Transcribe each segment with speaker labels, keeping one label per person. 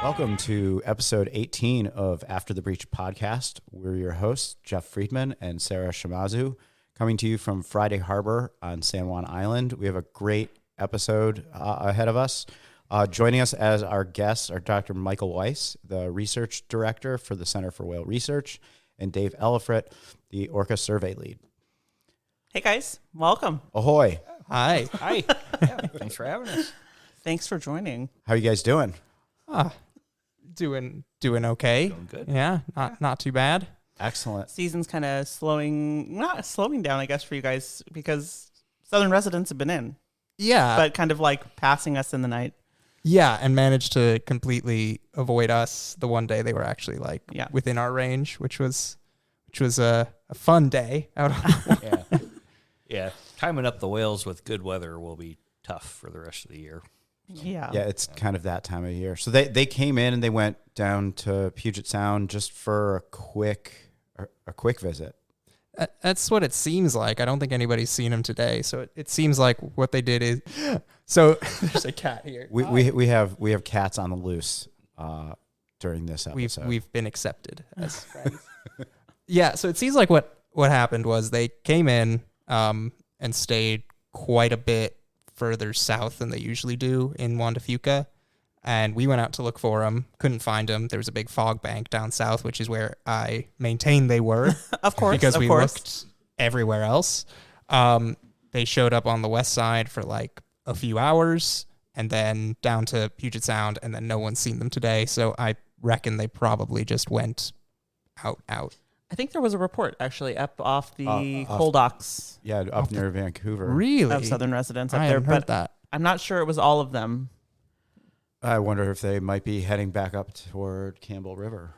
Speaker 1: Welcome to episode 18 of After the Breach podcast. We're your hosts, Jeff Friedman and Sarah Shimazu, coming to you from Friday Harbor on San Juan Island. We have a great episode ahead of us. Joining us as our guests are Dr. Michael Weiss, the research director for the Center for Whale Research, and Dave Ellifrit, the Orca Survey Lead.
Speaker 2: Hey guys, welcome.
Speaker 1: Ahoy.
Speaker 3: Hi.
Speaker 4: Hi. Yeah, thanks for having us.
Speaker 2: Thanks for joining.
Speaker 1: How are you guys doing?
Speaker 3: Doing okay.
Speaker 4: Doing good.
Speaker 3: Yeah, not too bad.
Speaker 1: Excellent.
Speaker 2: Season's kind of not slowing down, I guess, for you guys because Southern residents have been in,
Speaker 3: Yeah.
Speaker 2: but kind of like passing us in the night.
Speaker 3: Yeah, and managed to completely avoid us the one day they were actually within our range, which was a fun day out on
Speaker 4: Yeah. Timing up the whales with good weather will be tough for the rest of the year.
Speaker 2: Yeah.
Speaker 1: Yeah, it's kind of that time of year. So they came in and they went down to Puget Sound just for a quick visit.
Speaker 3: That's what it seems like. I don't think anybody's seen him today, so it seems like what they did is. So there's a cat here.
Speaker 1: We have cats on the loose during this episode.
Speaker 3: We've been accepted as friends. Yeah, so it seems like what happened was they came in and stayed quite a bit further south than they usually do in Juan de Fuca, and we went out to look for them, couldn't find them. There was a big fog bank down south, which is where I maintain they were.
Speaker 2: Of course,
Speaker 3: because we
Speaker 2: course.
Speaker 3: looked everywhere else. They showed up on the west side for like a few hours and then down to Puget Sound, and then no one's seen them today, so I reckon they probably just went out.
Speaker 2: I think there was a report actually up off the coal docks
Speaker 1: Yeah, up near Vancouver.
Speaker 3: Really?
Speaker 2: of Southern residents up
Speaker 3: I
Speaker 2: there,
Speaker 3: hadn't heard
Speaker 2: but
Speaker 3: that.
Speaker 2: I'm not sure it was all of them.
Speaker 1: I wonder if they might be heading back up toward Campbell River.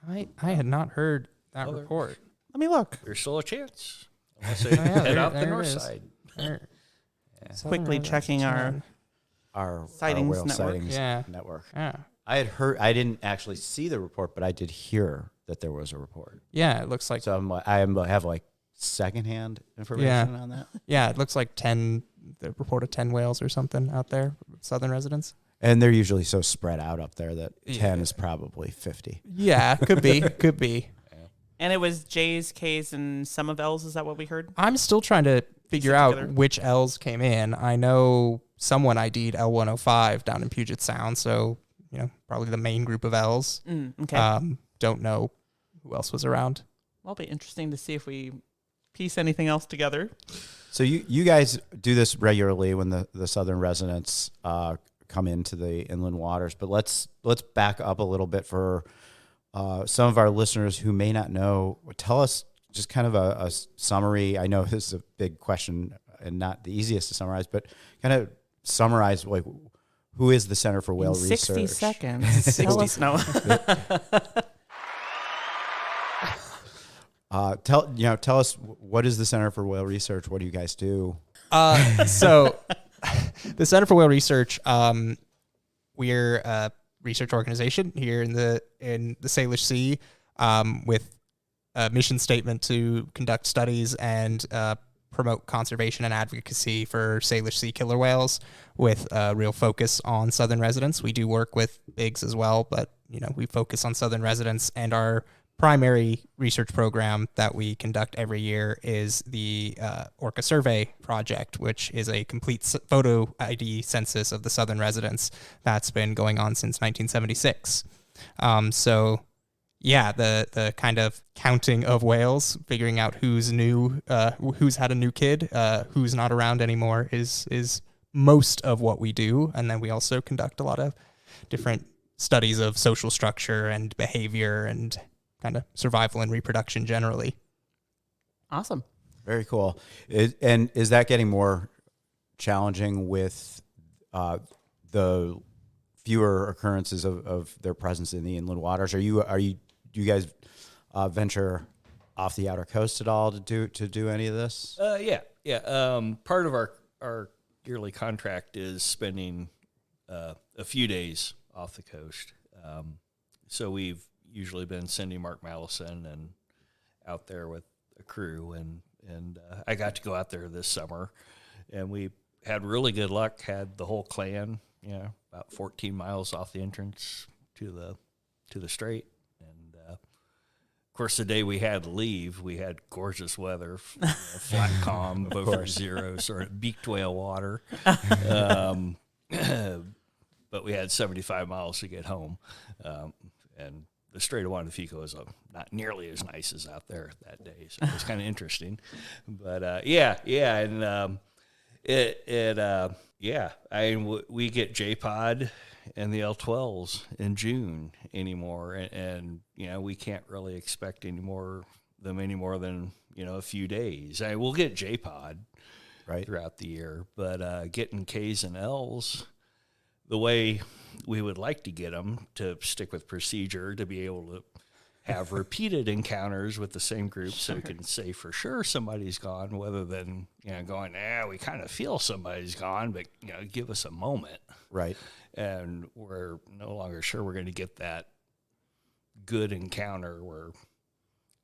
Speaker 3: I had not heard that report.
Speaker 2: Let me look.
Speaker 4: There's still a chance. Unless they head out the north side.
Speaker 3: There.
Speaker 2: Quickly checking our Sightings
Speaker 1: whale
Speaker 2: network.
Speaker 1: sightings
Speaker 3: Yeah.
Speaker 1: network.
Speaker 3: Yeah.
Speaker 1: I had heard. I didn't actually see the report, but I did hear that there was a report.
Speaker 3: Yeah, it looks like
Speaker 1: So I have like secondhand information on that.
Speaker 3: it looks like 10. They reported 10 whales or something out there, Southern residents.
Speaker 1: And they're usually so spread out up there that 10
Speaker 3: Yeah.
Speaker 1: is probably 50.
Speaker 3: Yeah, could be.
Speaker 2: And it was J's, K's, and some of L's. Is that what we heard?
Speaker 3: I'm still trying to figure out
Speaker 2: together.
Speaker 3: which L's came in. I know someone ID'd L105 down in Puget Sound, so probably the main group of L's.
Speaker 2: Okay.
Speaker 3: Don't know who else was around.
Speaker 2: Well, it'll be interesting to see if we piece anything else together.
Speaker 1: So you guys do this regularly when the southern residents come into the inland waters, but let's back up a little bit for some of our listeners who may not know. Tell us just kind of a summary. I know this is a big question and not the easiest to summarize, but kind of summarize like who is the Center for Whale
Speaker 2: In
Speaker 1: Research?
Speaker 2: 60 seconds. Tell us no.
Speaker 1: Tell us what is the Center for Whale Research? What do you guys do?
Speaker 3: So the Center for Whale Research, we're a research organization here in the Salish Sea with a mission statement to conduct studies and promote conservation and advocacy for Salish Sea killer whales with a real focus on southern residents. We do work with Biggs as well, but we focus on southern residents, and our primary research program that we conduct every year is the Orca Survey project, which is a complete photo ID census of the southern residents that's been going on since 1976. The kind of counting of whales, figuring out who's new, who's had a new kid, who's not around anymore is most of what we do. And then we also conduct a lot of different studies of social structure and behavior and kind of survival and reproduction generally.
Speaker 2: Awesome.
Speaker 1: Very cool. And is that getting more challenging with the fewer occurrences of their presence in the inland waters? Do you guys venture off the outer coast at all to do any of this?
Speaker 4: Yeah. Part of our yearly contract is spending a few days off the coast. So we've usually been sending Mark Mallison and out there with a crew, and I got to go out there this summer, and we had really good luck. Had the whole clan, about 14 miles off the entrance, to the strait. And of course, the day we had to leave, we had gorgeous weather, flat calm, over zero, sort of beaked whale water. But we had 75 miles to get home, and the Strait of Juan de Fuca was not nearly as nice as out there that day, so it was kind of interesting. But and we get JPod and the L12s in June anymore, and we can't really expect them any more than a few days. We'll get JPod
Speaker 1: right
Speaker 4: throughout the year, but getting Ks and Ls the way we would like to get them, to stick with procedure, to be able to have repeated encounters with the same group, so we can say for sure somebody's gone, rather than going, we kind of feel somebody's gone, but give us a moment,
Speaker 1: right?
Speaker 4: And we're no longer sure we're going to get that good encounter where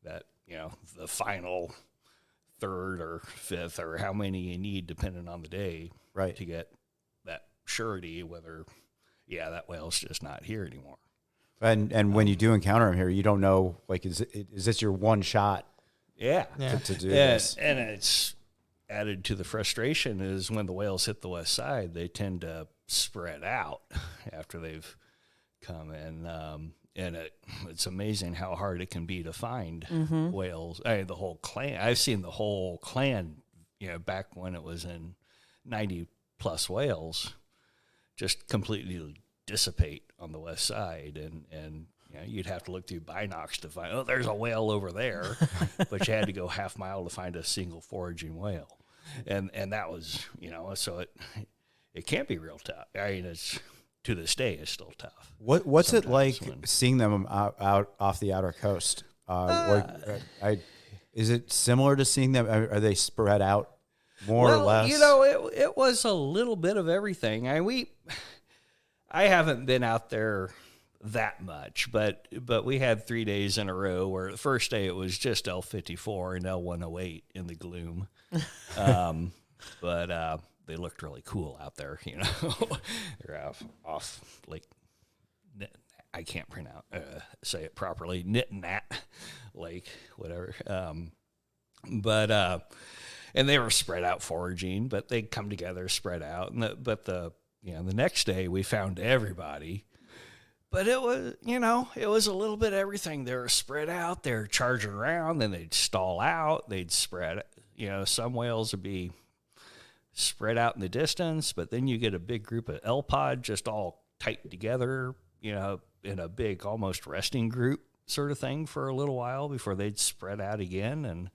Speaker 4: that the final third or fifth, or how many you need depending on the day,
Speaker 1: right,
Speaker 4: to get that surety whether that whale's just not here anymore.
Speaker 1: And when you do encounter them here, you don't know, like, is this your one shot to do this?
Speaker 4: And it's added to the frustration is when the whales hit the west side, they tend to spread out after they've come in. And it's amazing how hard it can be to find whales. The whole clan. I've seen the whole clan, back when it was in 90 plus whales, just completely dissipate on the west side, and you'd have to look through binocs to find, there's a whale over there, but you had to go half mile to find a single foraging whale, and that was so it can't be real tough. It's to this day it's still tough.
Speaker 1: What's it like seeing them out off the outer coast? Is it similar to seeing them? Are they spread out more or less?
Speaker 4: It was a little bit of everything. I haven't been out there that much, but we had 3 days in a row where the first day it was just L54 and L108 in the gloom. But they looked really cool out there, They're off Lake, I can't say it properly, Nitnat Lake, whatever. And they were spread out foraging, but they'd come together, spread out. The next day we found everybody, but it was a little bit of everything. They were spread out, they're charging around, then they'd stall out, they'd spread. Some whales would be spread out in the distance, but then you get a big group of L-pod just all tight together, in a big almost resting group sort of thing for a little while before they'd spread out again and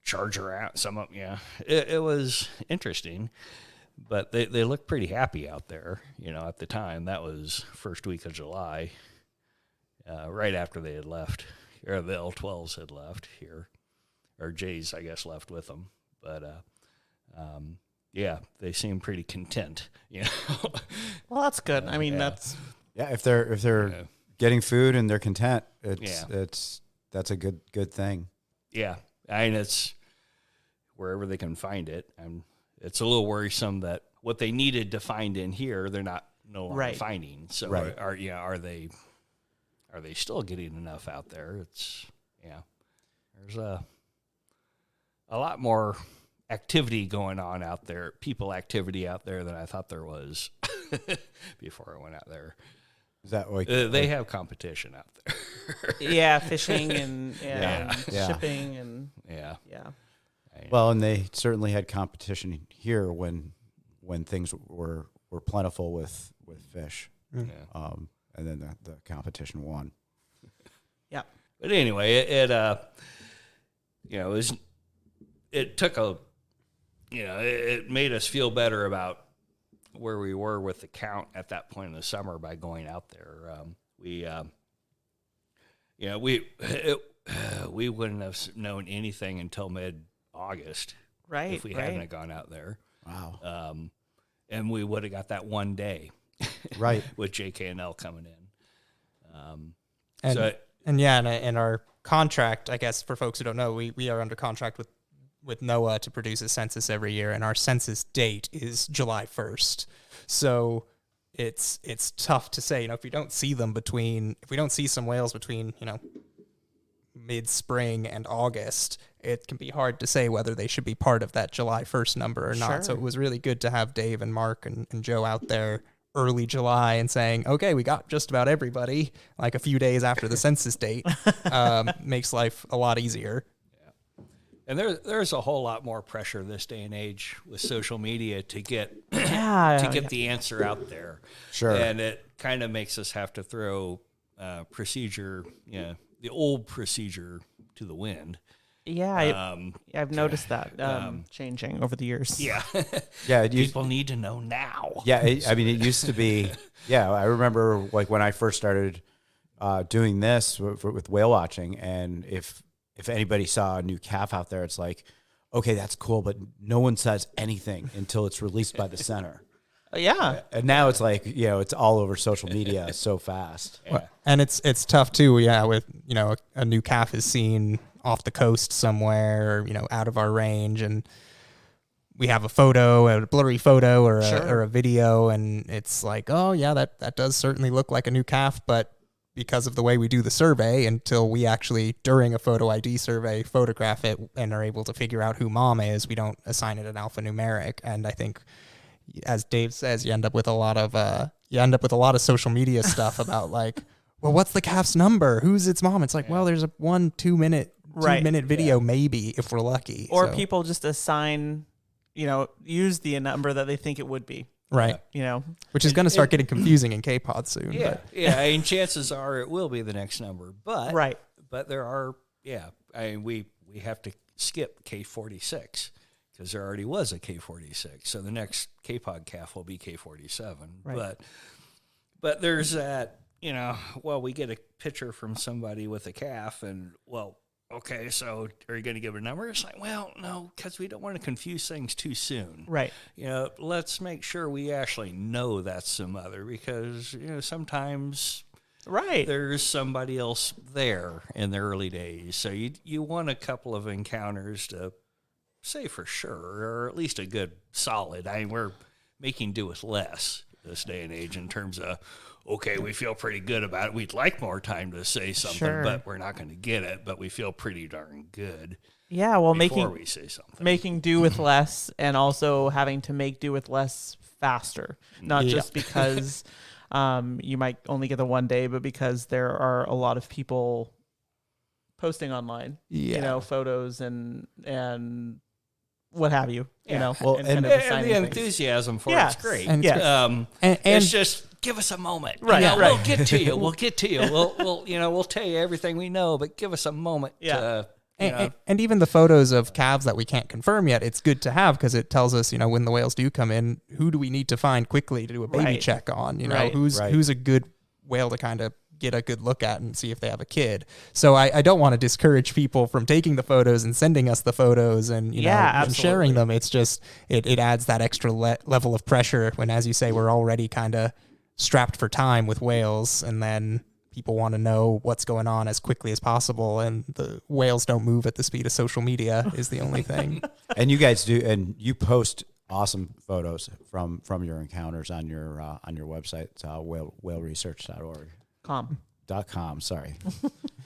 Speaker 4: charge around. Some of them, it was interesting, but they looked pretty happy out there, at the time. That was first week of July, right after they had left, or the L12s had left here, or J's, I guess, left with them. But, they seem pretty content,
Speaker 2: Well, that's good. I mean, that's...
Speaker 1: Yeah, if they're getting food and they're content, that's a good thing.
Speaker 4: Yeah, it's wherever they can find it. And it's a little worrisome that what they needed to find in here, they're no longer finding. So are they still getting enough out there? It's there's a lot more activity going on out there, people activity out there than I thought there was before I went out there.
Speaker 1: Is that like
Speaker 4: they have competition out
Speaker 2: fishing
Speaker 4: there?
Speaker 2: and shipping and
Speaker 1: Well, and they certainly had competition here when things were plentiful with fish. And then the competition won.
Speaker 2: Yeah.
Speaker 4: But anyway, it took it made us feel better about where we were with the count at that point in the summer by going out there. We wouldn't have known anything until mid-August,
Speaker 2: right?
Speaker 4: If we hadn't gone out there.
Speaker 1: Wow.
Speaker 4: And we would have got that one day,
Speaker 1: right,
Speaker 4: with JK&L coming in.
Speaker 3: And our contract, I guess, for folks who don't know, we are under contract with NOAA to produce a census every year, and our census date is July 1st. So it's tough to say. If we don't see some whales between, mid-spring and August, it can be hard to say whether they should be part of that July 1st number or not.
Speaker 2: Sure.
Speaker 3: So it was really good to have Dave and Mark and Joe out there early July and saying, okay, we got just about everybody, like a few days after the census date. Makes life a lot easier.
Speaker 4: And there's a whole lot more pressure this day and age with social media to get the answer out there.
Speaker 1: Sure.
Speaker 4: And it kind of makes us have to throw procedure, the old procedure to the wind.
Speaker 2: Yeah, I've noticed that changing over the years.
Speaker 4: Yeah.
Speaker 1: Yeah.
Speaker 4: People need to know now.
Speaker 1: Yeah. It used to be, I remember like when I first started doing this with whale watching, and if anybody saw a new calf out there, it's like, okay, that's cool, but no one says anything until it's released by the center.
Speaker 2: Yeah.
Speaker 1: And now it's like, it's all over social media so fast.
Speaker 4: Yeah.
Speaker 3: Well, and it's tough too, with, a new calf is seen off the coast somewhere, or, out of our range, and we have a blurry photo or a video, and it's like, oh yeah, that does certainly look like a new calf, but because of the way we do the survey, until we actually, during a photo ID survey, photograph it and are able to figure out who mom is, we don't assign it an alphanumeric. And I think, as Dave says, you end up with a lot of social media stuff about like, well, what's the calf's number? Who's its mom? It's like, well, there's a 2 minute video, maybe, if we're lucky.
Speaker 2: Or people just assign, use the number that they think it would be.
Speaker 3: Right. Which is going to start getting confusing in K-Pod soon.
Speaker 4: Yeah.
Speaker 3: But.
Speaker 4: Yeah. And chances are it will be the next number. But
Speaker 2: right.
Speaker 4: But there are, we have to skip K46 because there already was a K46. So the next K-Pod calf will be K47.
Speaker 2: Right.
Speaker 4: But there's that, we get a picture from somebody with a calf, and, okay, so are you going to give a number? It's like, well, no, because we don't want to confuse things too soon.
Speaker 2: Right.
Speaker 4: Let's make sure we actually know that's some other, because, sometimes there's somebody else there in the early days. So you want a couple of encounters to say for sure, or at least a good solid. We're making do with less this day and age in terms of, okay, we feel pretty good about it. We'd like more time to say something, but we're not going to get it. But we feel pretty darn good.
Speaker 2: Yeah, well,
Speaker 4: before we say something,
Speaker 2: making do with less, and also having to make do with less faster. Not just because you might only get the 1 day, but because there are a lot of people posting online, photos and what have you,
Speaker 1: Well,
Speaker 4: and the enthusiasm for it's great.
Speaker 3: And
Speaker 4: it's just give us a moment.
Speaker 2: Right.
Speaker 4: We'll get to you. We'll get to you. We'll tell you everything we know, but give us a moment.
Speaker 2: Yeah.
Speaker 3: And even the photos of calves that we can't confirm yet, it's good to have because it tells us, when the whales do come in, who do we need to find quickly to do a baby check on? Who's a good whale to kind of get a good look at and see if they have a kid. So I don't want to discourage people from taking the photos and sending us the photos and and sharing them. It's just it adds that extra level of pressure when, as you say, we're already kind of strapped for time with whales, and then people want to know what's going on as quickly as possible, and the whales don't move at the speed of social media is the only thing.
Speaker 1: And you guys do, and you post awesome photos from your encounters on your website. It's whaleresearch.org. .com, sorry.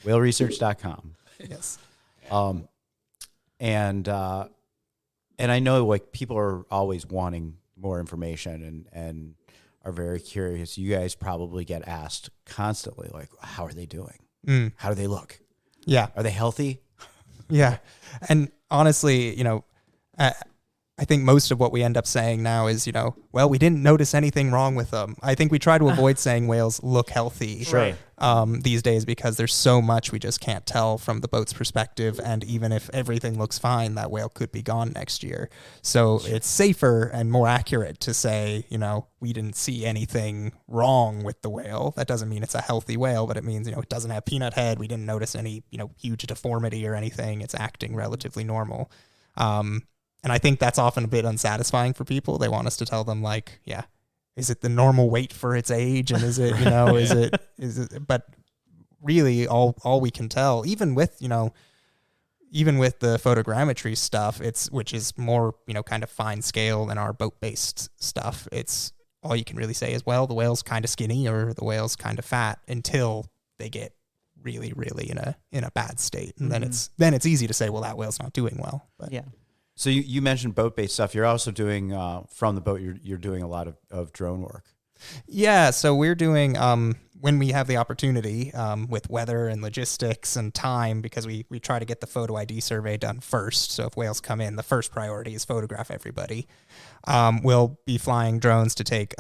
Speaker 1: whaleresearch.com.
Speaker 3: Yes.
Speaker 1: And I know like people are always wanting more information and are very curious. You guys probably get asked constantly, like, how are they doing? How do they look?
Speaker 3: Yeah.
Speaker 1: Are they healthy?
Speaker 3: Yeah. And honestly, I think most of what we end up saying now is, we didn't notice anything wrong with them. I think we try to avoid saying whales look healthy these days because there's so much we just can't tell from the boat's perspective. And even if everything looks fine, that whale could be gone next year. So it's safer and more accurate to say, we didn't see anything wrong with the whale. That doesn't mean it's a healthy whale, but it means, it doesn't have peanut head. We didn't notice any, huge deformity or anything. It's acting relatively normal. And I think that's often a bit unsatisfying for people. They want us to tell them like, is it the normal weight for its age? And is it, is it, but really all we can tell, even with the photogrammetry stuff, which is more, kind of fine scale than our boat-based stuff. all you can really say is, well, the whale's kind of skinny or the whale's kind of fat until they get really, really in a bad state. And then it's easy to say, well, that whale's not doing well. But
Speaker 2: Yeah.
Speaker 1: So you mentioned boat-based stuff. You're also doing, from the boat, you're doing a lot of drone work.
Speaker 3: Yeah, so we're doing, when we have the opportunity, with weather and logistics and time, because we try to get the photo ID survey done first. So if whales come in, the first priority is photograph everybody. We'll be flying drones to take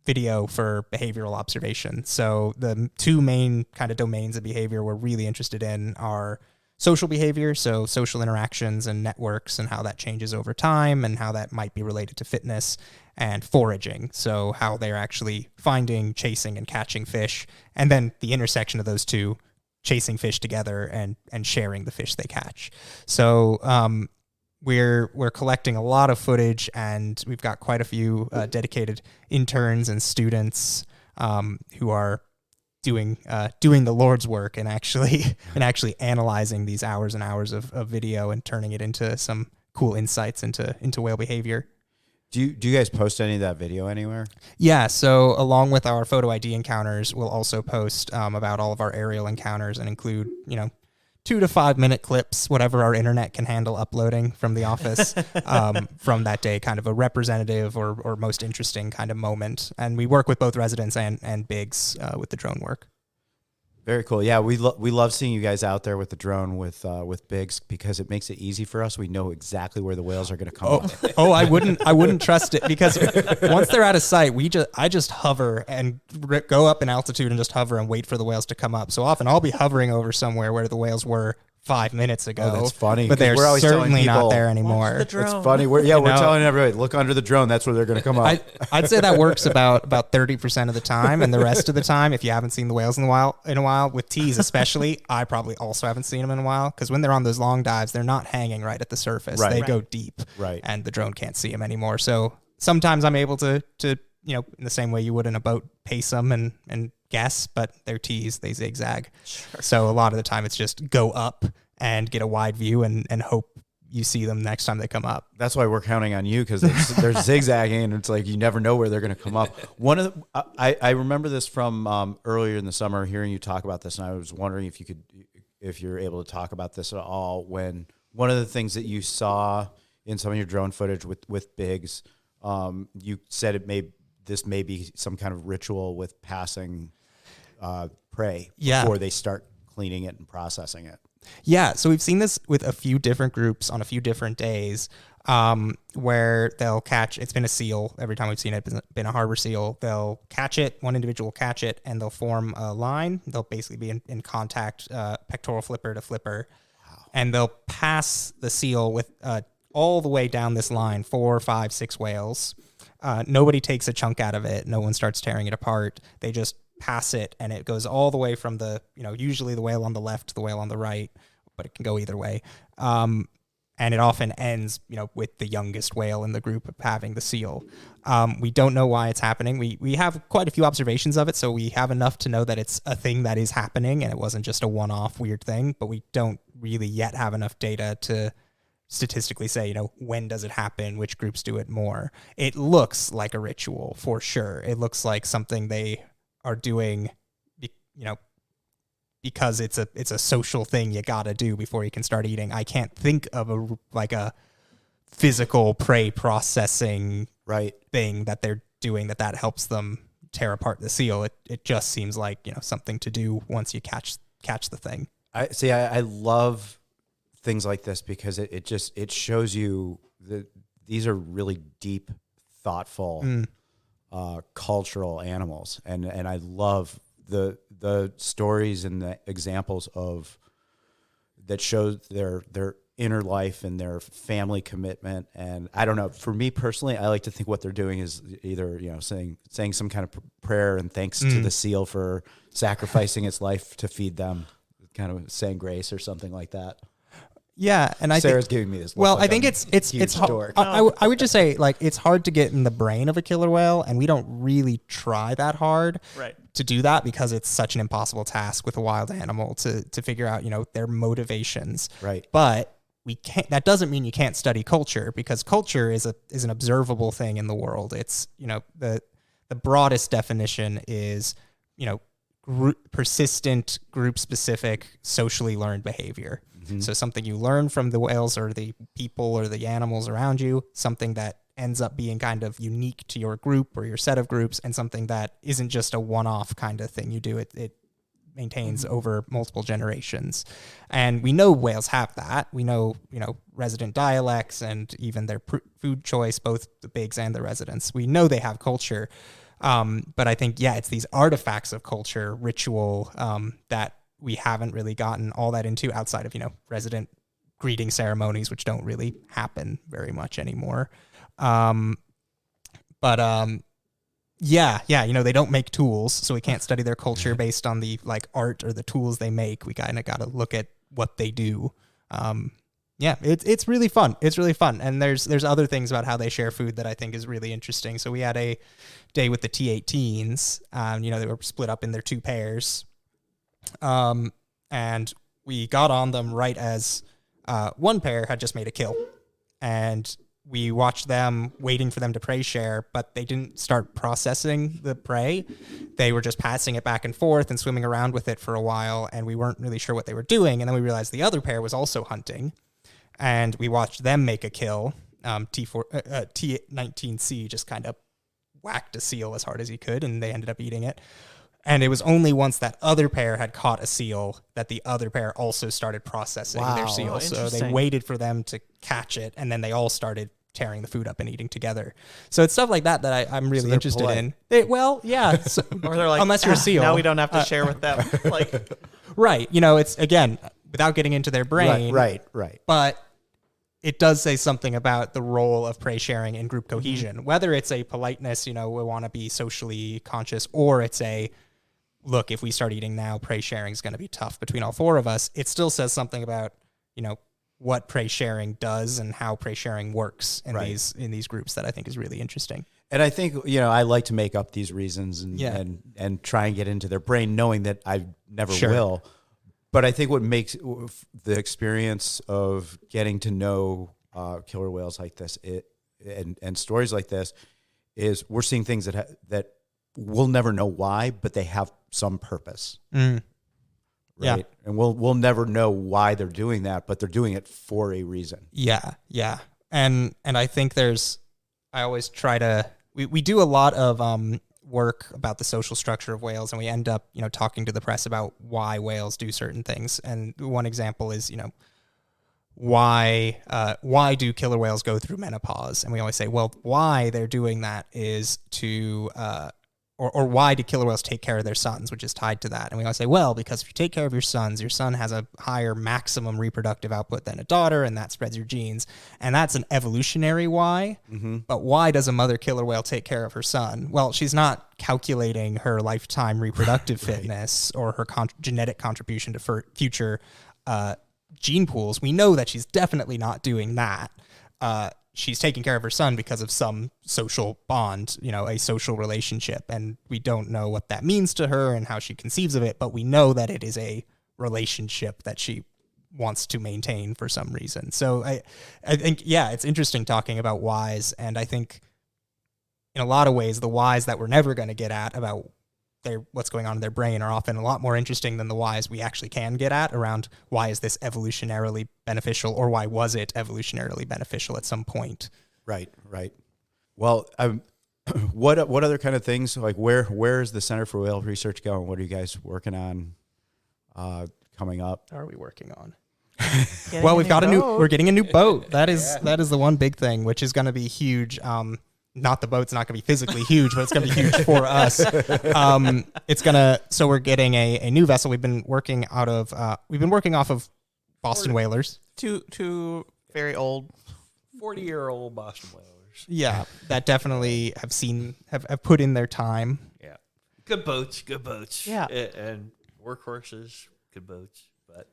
Speaker 3: video for behavioral observation. So the two main kind of domains of behavior we're really interested in are social behavior, so social interactions and networks and how that changes over time and how that might be related to fitness, and foraging, so how they're actually finding, chasing, and catching fish, and then the intersection of those two, chasing fish together and sharing the fish they catch. So we're collecting a lot of footage, and we've got quite a few dedicated interns and students who are doing the Lord's work and actually analyzing these hours and hours of video and turning it into some cool insights into whale behavior.
Speaker 1: Do you guys post any of that video anywhere?
Speaker 3: Yeah, so along with our photo ID encounters, we'll also post about all of our aerial encounters and include 2 to 5 minute clips, whatever our internet can handle uploading from the office from that day, kind of a representative or most interesting kind of moment. And we work with both residents and Biggs with the drone work.
Speaker 1: Very cool. Yeah, we love seeing you guys out there with the drone with Biggs, because it makes it easy for us. We know exactly where the whales are going to come.
Speaker 3: I wouldn't trust it, because once they're out of sight, I just hover and go up in altitude and just hover and wait for the whales to come up. So often I'll be hovering over somewhere where the whales were 5 minutes ago.
Speaker 1: Oh, that's funny.
Speaker 3: But they're certainly not there anymore.
Speaker 2: Watch the drone.
Speaker 1: It's funny. We're telling everybody, look under the drone. That's where they're going to come up.
Speaker 3: I'd say that works about 30% of the time, and the rest of the time, if you haven't seen the whales in a while, with T's especially, I probably also haven't seen them in a while, because when they're on those long dives, they're not hanging right at the surface.
Speaker 1: Right.
Speaker 3: They go deep,
Speaker 1: right,
Speaker 3: and the drone can't see them anymore. So sometimes I'm able to in the same way you would in a boat, pace them and guess, but they're T's, they zigzag. Sure. So a lot of the time it's just go up and get a wide view and hope you see them next time they come up.
Speaker 1: That's why we're counting on you, because they're zigzagging, and it's like you never know where they're going to come up. I remember this from earlier in the summer, hearing you talk about this, and I was wondering if you're able to talk about this at all. When one of the things that you saw in some of your drone footage with Biggs, you said this may be some kind of ritual with passing prey before they start cleaning it and processing it.
Speaker 3: Yeah, so we've seen this with a few different groups on a few different days, where they'll catch, it's been a seal, every time we've seen it, it's been a harbor seal, they'll catch it, one individual will catch it, and they'll form a line, they'll basically be in contact, pectoral flipper to flipper, and they'll pass the seal with all the way down this line, 4, 5, 6 whales. Nobody takes a chunk out of it, no one starts tearing it apart, they just pass it, and it goes all the way from the, usually the whale on the left to the whale on the right, but it can go either way. And it often ends, with the youngest whale in the group having the seal. We don't know why it's happening. We have quite a few observations of it, so we have enough to know that it's a thing that is happening, and it wasn't just a one-off weird thing, but we don't really yet have enough data to statistically say, when does it happen, which groups do it more. It looks like a ritual, for sure. It looks like something they are doing, because it's a social thing you gotta do before you can start eating. I can't think of a physical prey processing thing that they're doing that helps them tear apart the seal. It just seems like something to do once you catch the thing.
Speaker 1: I love things like this, because it shows you that these are really deep, thoughtful, cultural animals, and I love the stories and the examples of that show their inner life and their family commitment. And I don't know, for me personally, I like to think what they're doing is either saying some kind of prayer and thanks to the seal for sacrificing its life to feed them, kind of saying grace or something like that.
Speaker 3: Yeah, and
Speaker 1: Sarah's giving me this look.
Speaker 3: Well,
Speaker 1: like
Speaker 3: I think it's hard. I would just say, it's hard to get in the brain of a killer whale, and we don't really try that hard to do that, because it's such an impossible task with a wild animal to figure out their motivations.
Speaker 1: Right.
Speaker 3: But we can't. That doesn't mean you can't study culture, because culture is an observable thing in the world. It's the the broadest definition is, persistent, group-specific, socially learned behavior. Mm-hmm. So something you learn from the whales or the people or the animals around you, something that ends up being kind of unique to your group or your set of groups, and something that isn't just a one-off kind of thing you do. It maintains over multiple generations. And we know whales have that. We know, resident dialects and even their food choice, both the Biggs and the residents. We know they have culture. But I think, it's these artifacts of culture, ritual, that we haven't really gotten all that into outside of, resident greeting ceremonies, which don't really happen very much anymore. They don't make tools, so we can't study their culture based on the art or the tools they make. We kind of got to look at what they do. It's really fun. It's really fun. And there's other things about how they share food that I think is really interesting. So we had a day with the T18s. They were split up in their two pairs. And we got on them right as one pair had just made a kill. And we watched them waiting for them to prey share, but they didn't start processing the prey. They were just passing it back and forth and swimming around with it for a while, and we weren't really sure what they were doing. And then we realized the other pair was also hunting, and we watched them make a kill. T19C just kind of whacked a seal as hard as he could, and they ended up eating it. And it was only once that other pair had caught a seal that the other pair also started processing their seal. So they waited for them to catch it, and then they all started tearing the food up and eating together. So it's stuff like that I'm really interested in. Or
Speaker 2: they're like,
Speaker 3: unless you're a seal.
Speaker 2: Now we don't have to share with them.
Speaker 3: Right. It's, again, without getting into their brain.
Speaker 1: Right.
Speaker 3: But it does say something about the role of prey sharing in group cohesion, whether it's a politeness, we want to be socially conscious, or it's a, look, if we start eating now, prey sharing is going to be tough between all four of us. It still says something about, what prey sharing does and how prey sharing works in these groups that I think is really interesting.
Speaker 1: And I think, I like to make up these reasons and try and get into their brain, knowing that I never will. But I think what makes the experience of getting to know killer whales like this and stories like this is we're seeing things that we'll never know why, but they have some purpose. Right.
Speaker 3: Yeah.
Speaker 1: And we'll never know why they're doing that, but they're doing it for a reason.
Speaker 3: Yeah. Yeah. And I think I always try to, we do a lot of work about the social structure of whales, and we end up, talking to the press about why whales do certain things. And one example is, why do killer whales go through menopause? And we always say, well, why they're doing that is to, or why do killer whales take care of their sons, which is tied to that? And we always say, well, because if you take care of your sons, your son has a higher maximum reproductive output than a daughter, and that spreads your genes. And that's an evolutionary why. Mm-hmm. But why does a mother killer whale take care of her son? Well, she's not calculating her lifetime reproductive fitness or her genetic contribution to future gene pools. We know that she's definitely not doing that. She's taking care of her son because of some social bond, a social relationship. And we don't know what that means to her and how she conceives of it, but we know that it is a relationship that she wants to maintain for some reason. So I think, it's interesting talking about whys. And I think in a lot of ways, the whys that we're never going to get at about what's going on in their brain are often a lot more interesting than the whys we actually can get at around why is this evolutionarily beneficial, or why was it evolutionarily beneficial at some point.
Speaker 1: Right. Well, what other kind of things, like where is the Center for Whale Research going? What are you guys working on coming up?
Speaker 3: Are we working on?
Speaker 2: Well,
Speaker 3: we're getting a new boat. That is the one big thing, which is going to be huge. Not the boat's not going to be physically huge, but it's going to be huge for us. So we're getting a new vessel. We've been working off of Boston whalers.
Speaker 2: Two very old,
Speaker 4: 40-year-old Boston whalers.
Speaker 3: Yeah, that definitely have put in their time.
Speaker 4: Yeah. Good boats.
Speaker 2: Yeah.
Speaker 4: And workhorses, good boats. But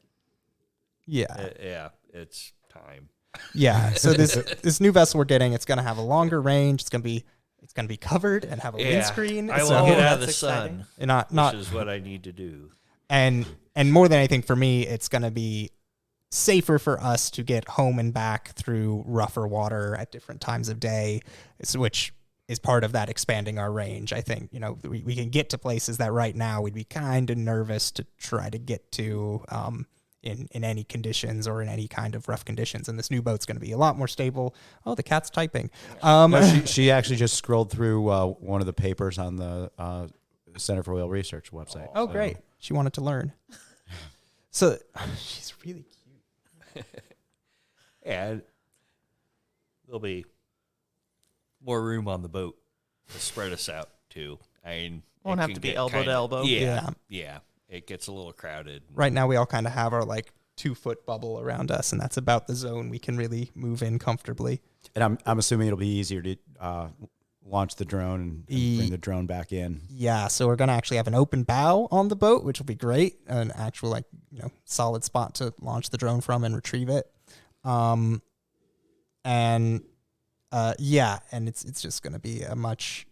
Speaker 4: it's time.
Speaker 3: Yeah. So this new vessel we're getting, it's going to have a longer range. It's going to be covered and have a windscreen.
Speaker 4: I will get out of the sun.
Speaker 3: And not
Speaker 4: which is what I need to do.
Speaker 3: And more than anything for me, it's going to be safer for us to get home and back through rougher water at different times of day, which is part of that expanding our range. I think, we can get to places that right now we'd be kind of nervous to try to get to in any conditions or in any kind of rough conditions. And this new boat's going to be a lot more stable. Oh, the cat's typing.
Speaker 1: No, she actually just scrolled through one of the papers on the Center for Whale Research website.
Speaker 3: Oh, great. She wanted to learn. So she's really cute.
Speaker 4: And there'll be more room on the boat to spread us out too. I mean,
Speaker 2: Won't have to be elbow to elbow.
Speaker 4: Yeah. It gets a little crowded.
Speaker 3: Right now, we all kind of have our 2-foot bubble around us, and that's about the zone we can really move in comfortably.
Speaker 1: And I'm assuming it'll be easier to launch the drone and bring the drone back in.
Speaker 3: Yeah, so we're going to actually have an open bow on the boat, which will be great, an actual solid spot to launch the drone from and retrieve it. And it's just going to be a much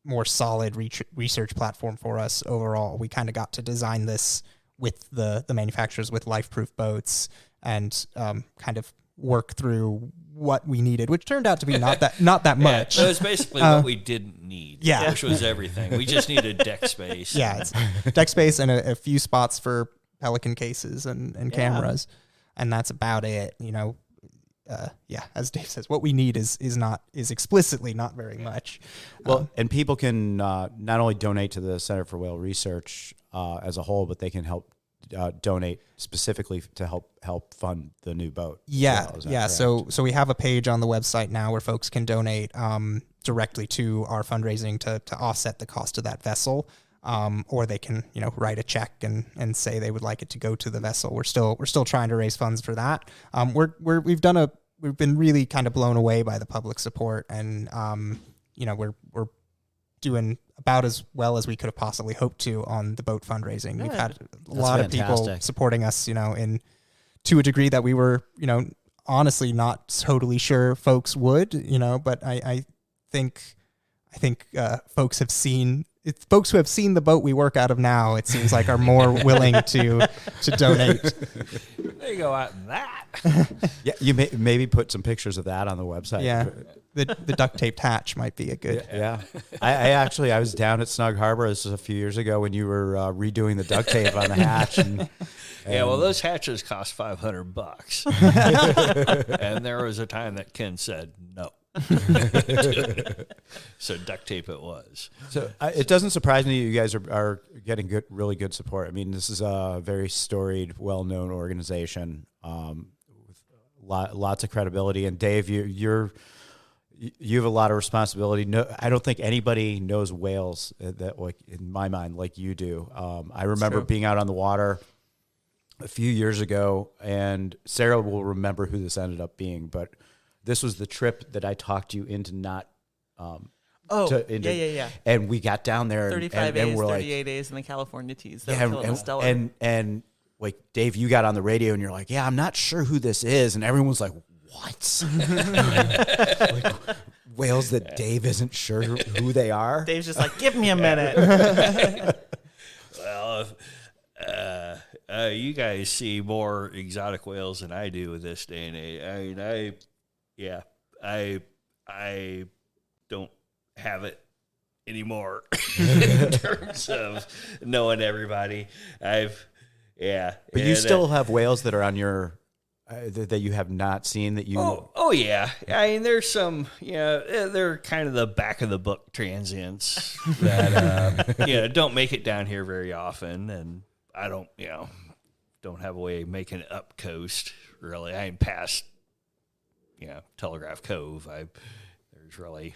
Speaker 3: more solid research platform for us overall. We kind of got to design this with the manufacturers with life-proof boats and kind of work through what we needed, which turned out to be not that much.
Speaker 4: It was basically what we didn't need,
Speaker 3: yeah,
Speaker 4: which was everything. We just needed deck space.
Speaker 3: Yeah, it's deck space and a few spots for Pelican cases and cameras, and that's about it. As Dave says, what we need is explicitly not very much.
Speaker 1: Well, and people can not only donate to the Center for Whale Research as a whole, but they can help donate specifically to help fund the new boat.
Speaker 3: Yeah, yeah. So we have a page on the website now where folks can donate directly to our fundraising to offset the cost of that vessel. Or they can, write a check and say they would like it to go to the vessel. We're still trying to raise funds for that. We've been really kind of blown away by the public support, and we're doing about as well as we could have possibly hoped to on the boat fundraising. We've had a lot of people supporting us, to a degree that we were, honestly not totally sure folks would, but I think folks have seen. It's folks who have seen the boat we work out of now, it seems like, are more willing to donate.
Speaker 4: They go out in that.
Speaker 1: Yeah, you maybe put some pictures of that on the website.
Speaker 3: Yeah, the duct taped hatch might be a good.
Speaker 1: Yeah, I was down at Snug Harbor. This was a few years ago when you were redoing the duct tape on the hatch. And
Speaker 4: well, those hatches cost $500, and there was a time that Ken said no. So duct tape it was.
Speaker 1: So it doesn't surprise me you guys are getting really good support. I mean, this is a very storied, well-known organization with lots of credibility. And Dave, you have a lot of responsibility. No, I don't think anybody knows whales that, like, in my mind, like you do. I remember being out on the water a few years ago, and Sarah will remember who this ended up being, but this was the trip that I talked you into not.
Speaker 2: Yeah.
Speaker 1: And we got down there
Speaker 2: 35
Speaker 1: and
Speaker 2: A's,
Speaker 1: we're
Speaker 2: 38
Speaker 1: like,
Speaker 2: A's in the California teas.
Speaker 1: And like, Dave, you got on the radio and you're like, yeah, I'm not sure who this is. And everyone was like, what? Like, whales that Dave isn't sure who they are?
Speaker 2: Dave's just like, give me a minute.
Speaker 4: Well, you guys see more exotic whales than I do in this day and age. I mean, I don't have it anymore in terms of knowing everybody. But
Speaker 1: you still have whales that are on your that you have not seen that you.
Speaker 4: Oh yeah. I mean, there's some. They're kind of the back of the book transients that don't make it down here very often, and I don't have a way of making it up coast. Really, I ain't past Telegraph Cove. There's really,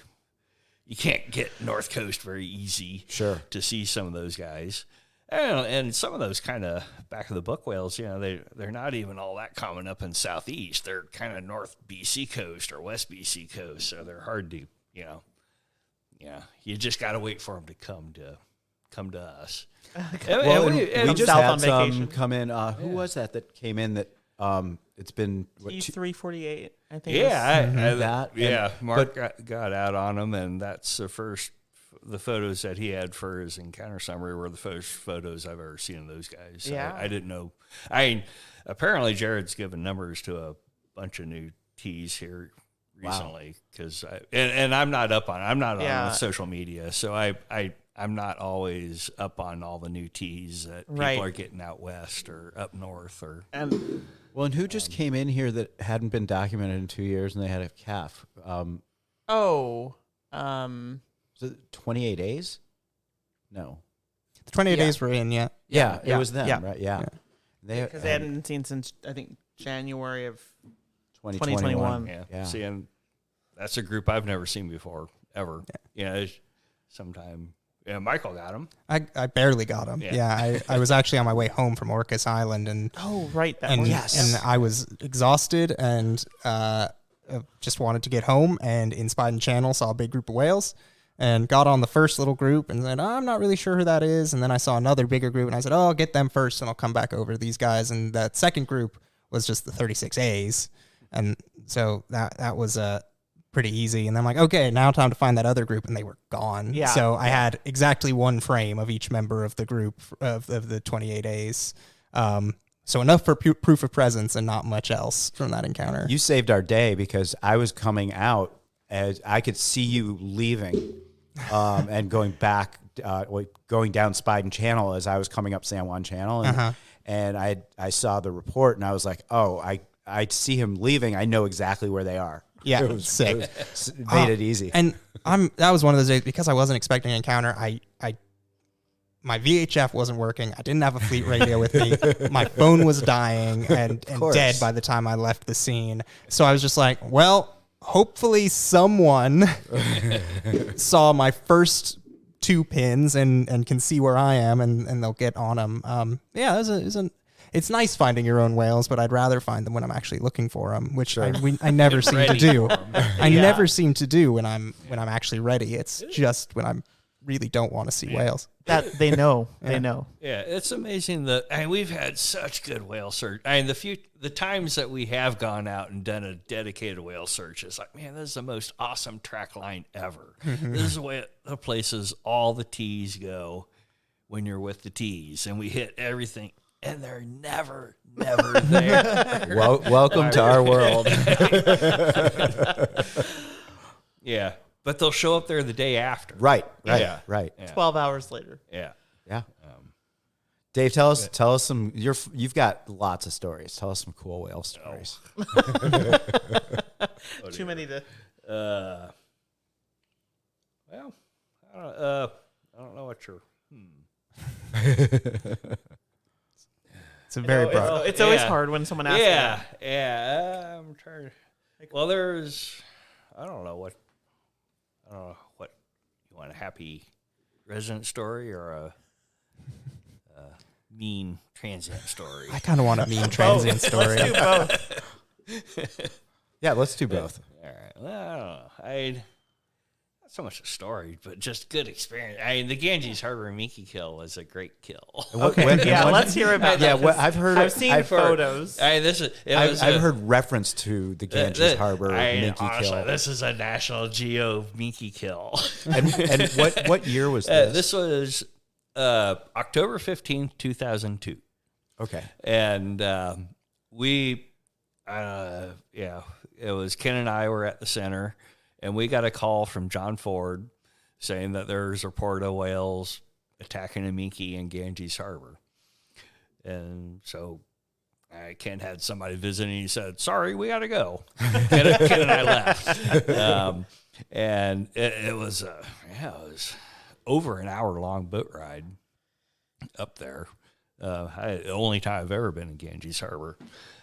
Speaker 4: you can't get North Coast very easy.
Speaker 1: Sure.
Speaker 4: To see some of those guys, and some of those kind of back of the book whales. They're not even all that common up in Southeast. They're kind of North BC coast or West BC coast, so they're hard to you just got to wait for them to come to us.
Speaker 1: Well, we just had
Speaker 2: on
Speaker 1: some
Speaker 2: vacation.
Speaker 1: come in. Who was that came in that it's been
Speaker 2: T348, I think.
Speaker 4: Mark got out on him, and that's the photos that he had for his encounter summary were the first photos I've ever seen of those guys. So
Speaker 2: Yeah.
Speaker 4: I didn't know. I mean, apparently Jared's given numbers to a bunch of new tees here recently because I'm not on social media, so I'm not always up on all the new teas that people are getting out west or up north or.
Speaker 2: And
Speaker 1: who just came in here that hadn't been documented in 2 years and they had a calf?
Speaker 2: was
Speaker 1: Was it 28 days? No.
Speaker 3: The 28 days were in,
Speaker 1: It was them, right? Yeah.
Speaker 2: because they hadn't seen since I think January of
Speaker 1: 2021.
Speaker 4: Yeah. See, and that's a group I've never seen before, ever. Yeah. Sometime. Yeah, Michael got him.
Speaker 3: I barely got them. Yeah, I was actually on my way home from Orca Island, and and I was exhausted and just wanted to get home. And in Spiden Channel, saw a big group of whales, and got on the first little group, and said, I'm not really sure who that is. And then I saw another bigger group, and I said, I'll get them first, and I'll come back over to these guys. And that second group was just the 36As, and so that was pretty easy. And I'm like, okay, now time to find that other group, and they were gone.
Speaker 2: Yeah.
Speaker 3: So I had exactly one frame of each member of the group of the 28As. So enough for proof of presence and not much else from that encounter.
Speaker 1: You saved our day because I was coming out as I could see you leaving and going back, going down Spiden Channel as I was coming up San Juan Channel. And I saw the report and I was like, oh, I see him leaving. I know exactly where they are.
Speaker 3: Yeah,
Speaker 1: it made it easy.
Speaker 3: And that was one of those days because I wasn't expecting an encounter. My VHF wasn't working. I didn't have a fleet radio with me. My phone was dying and dead by the time I left the scene. So I was just like, well, hopefully someone saw my first 2 pins and can see where I am and they'll get on them. It's nice finding your own whales, but I'd rather find them when I'm actually looking for them, which I never seem to do. I never seem to do when I'm actually ready. It's just when I'm really don't want to see whales.
Speaker 2: That they know. They know.
Speaker 4: Yeah, it's amazing that we've had such good whale search. The times that we have gone out and done a dedicated whale search, it's like, man, this is the most awesome track line ever. This is the places all the T's go when you're with the T's, and we hit everything. And they're never there.
Speaker 1: Welcome to our world.
Speaker 4: Yeah, but they'll show up there the day after.
Speaker 1: Right.
Speaker 4: Yeah.
Speaker 2: 12 hours later.
Speaker 4: Yeah.
Speaker 1: Dave, tell us some. You've got lots of stories. Tell us some cool whale stories.
Speaker 2: Too many to.
Speaker 4: Well, I don't know what you're.
Speaker 3: It's a very broad.
Speaker 2: It's always hard when someone asks.
Speaker 4: Yeah. I'm trying to. Well, I don't know what you want, a happy resident story or a mean transient story.
Speaker 3: I kind of want a mean transient story.
Speaker 2: Let's do both.
Speaker 1: Yeah, let's do both.
Speaker 4: All right. Well, I don't know. Not so much a story, but just good experience. The Ganges Harbor Minke kill was a great kill.
Speaker 2: Let's hear about that. I've seen photos.
Speaker 1: I've heard reference to the Ganges Harbor Minke kill.
Speaker 4: This is a National Geo Minke kill.
Speaker 1: and what year was this?
Speaker 4: This was October 15th, 2002.
Speaker 1: Okay.
Speaker 4: And it was Ken and I were at the center. And we got a call from John Ford saying that there's a report of whales attacking a Minke in Ganges Harbor. And so Ken had somebody visiting. He said, sorry, we got to go. Ken and I left. And it was over an hour-long boat ride up there. The only time I've ever been in Ganges Harbor.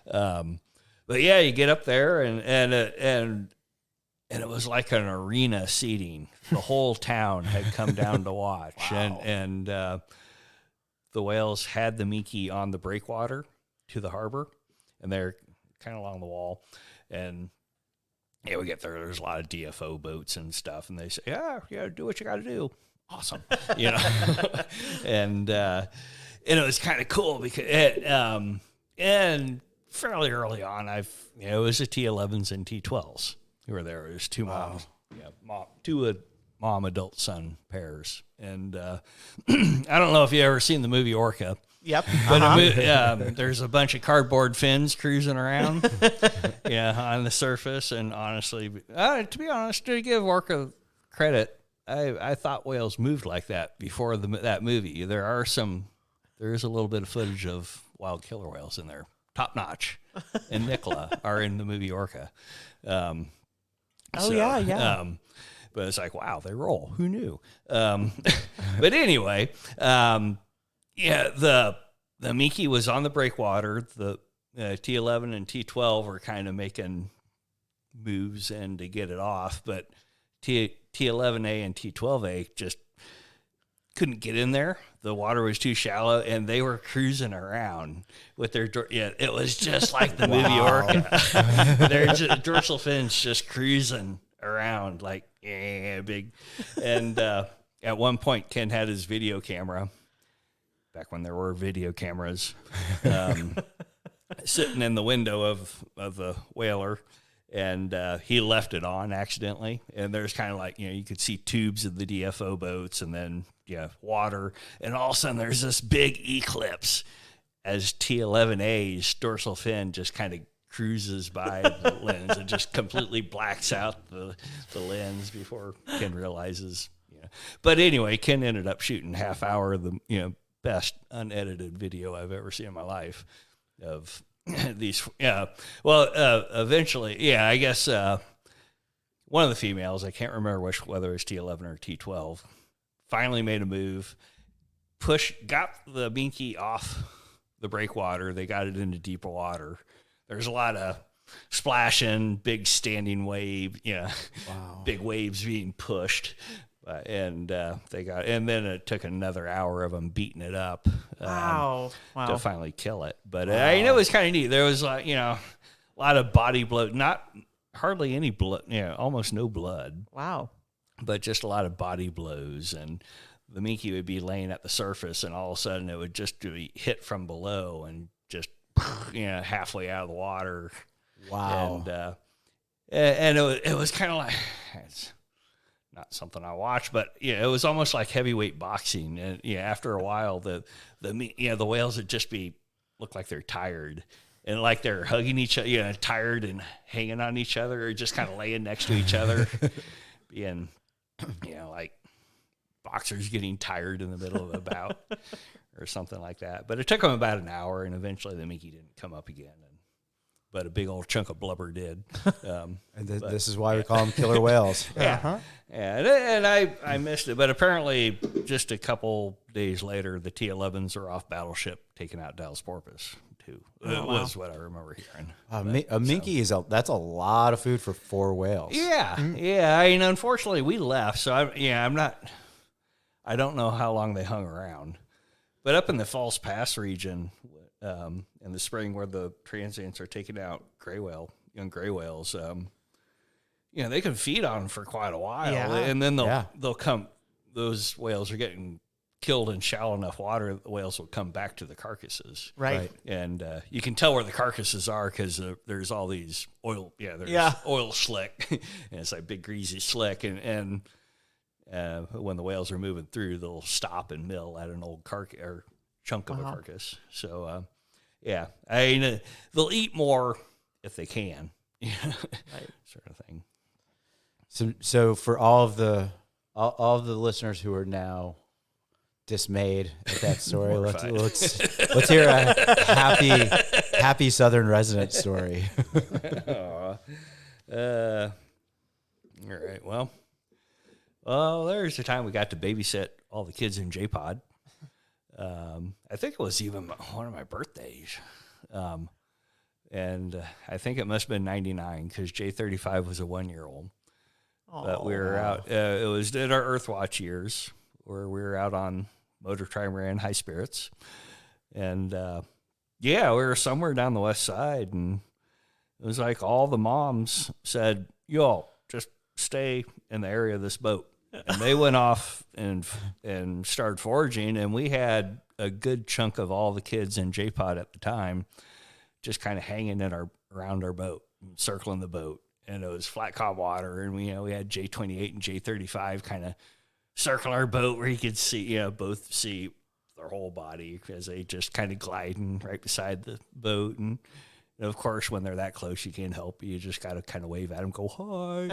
Speaker 4: But, yeah, you get up there, and it was like an arena seating. The whole town had come down to watch. Wow. And the whales had the Minke on the breakwater to the harbor, and they're kind of along the wall. And we get there. There's a lot of DFO boats and stuff, and they say, yeah, do what you got to do. Awesome. And it was kind of cool because and fairly early on, it was the T11s and T12s. Who were there? It was two moms, two mom adult son pairs, and I don't know if you ever seen the movie Orca.
Speaker 2: Yep.
Speaker 4: But there's a bunch of cardboard fins cruising around, on the surface. And honestly, to be honest, to give Orca credit, I thought whales moved like that before that movie. There is a little bit of footage of wild killer whales in there. Top notch, and Nicola are in the movie Orca.
Speaker 2: Yeah.
Speaker 4: But it's like, wow, they roll. Who knew? But anyway, the Minke was on the breakwater. The T11 and T12 were kind of making moves and to get it off, but T11A and T12A just couldn't get in there. The water was too shallow, and they were cruising around with their it was just like the movie Orca. Their dorsal fins just cruising around like big. And at one point, Ken had his video camera, back when there were video cameras, sitting in the window of the whaler. And he left it on accidentally. And there's kind of like, you could see tubes of the DFO boats and then, water. And all of a sudden there's this big eclipse as T11A's dorsal fin just kind of cruises by the lens and just completely blacks out the lens before Ken realizes. But anyway, Ken ended up shooting half hour of the, best unedited video I've ever seen in my life of these, eventually, I guess one of the females, I can't remember whether it was T11 or T12, finally made a move, got the Minke off the breakwater. They got it into deeper water. There's a lot of splashing, big standing wave, big waves being pushed. And then it took another hour of them beating it up to finally kill it. But it was kind of neat. There was a lot of body blow, not hardly any blood, almost no blood.
Speaker 2: Wow.
Speaker 4: But just a lot of body blows, and the Minke would be laying at the surface, and all of a sudden it would just be hit from below and just halfway out of the water.
Speaker 1: Wow.
Speaker 4: And it was kind of like, it's not something I watch, but it was almost like heavyweight boxing. And after a while, the whales would just look like they're tired, and like they're hugging each other, tired and hanging on each other, or just kind of laying next to each other, being, like boxers getting tired in the middle of a bout or something like that. But it took them about an hour, and eventually the Minke didn't come up again. But a big old chunk of blubber did.
Speaker 1: This is why we call them killer whales.
Speaker 2: Uh-huh.
Speaker 4: And I missed it. But apparently, just a couple days later, the T11s are off battleship taking out Dallas porpoise, too. Was what I remember hearing.
Speaker 1: A Minke that's a lot of food for 4 whales.
Speaker 4: Yeah. I mean, unfortunately, we left. So, I don't know how long they hung around. But up in the False Pass region, in the spring, where the transients are taking out young gray whales, they can feed on them for quite a while, and then they'll come. Those whales are getting killed in shallow enough water. The whales will come back to the carcasses,
Speaker 2: right?
Speaker 4: And you can tell where the carcasses are because there's all these oil. Oil slick, and it's like big greasy slick, and when the whales are moving through, they'll stop and mill at an old chunk of a carcass. So, I mean, they'll eat more if they can, right. Sort of thing.
Speaker 1: So for all of the listeners who are now dismayed at that story, let's hear a happy Southern resident story.
Speaker 4: All right. Well, there's the time we got to babysit all the kids in J-Pod. I think it was even one of my birthdays. And I think it must have been 99 because J35 was a 1-year-old. But we were out, it was in our Earthwatch years where we were out on motor trimaran high spirits. And, we were somewhere down the west side, and it was like all the moms said, y'all just stay in the area of this boat. And they went off and started foraging, and we had a good chunk of all the kids in J-Pod at the time just kind of hanging around our boat, circling the boat. And it was flat calm water, and we had J28 and J35 kind of circle our boat where you could see, both see the their whole body as they just kind of gliding right beside the boat. And of course, when they're that close, you can't help it. You just got to kind of wave at them, go, hi.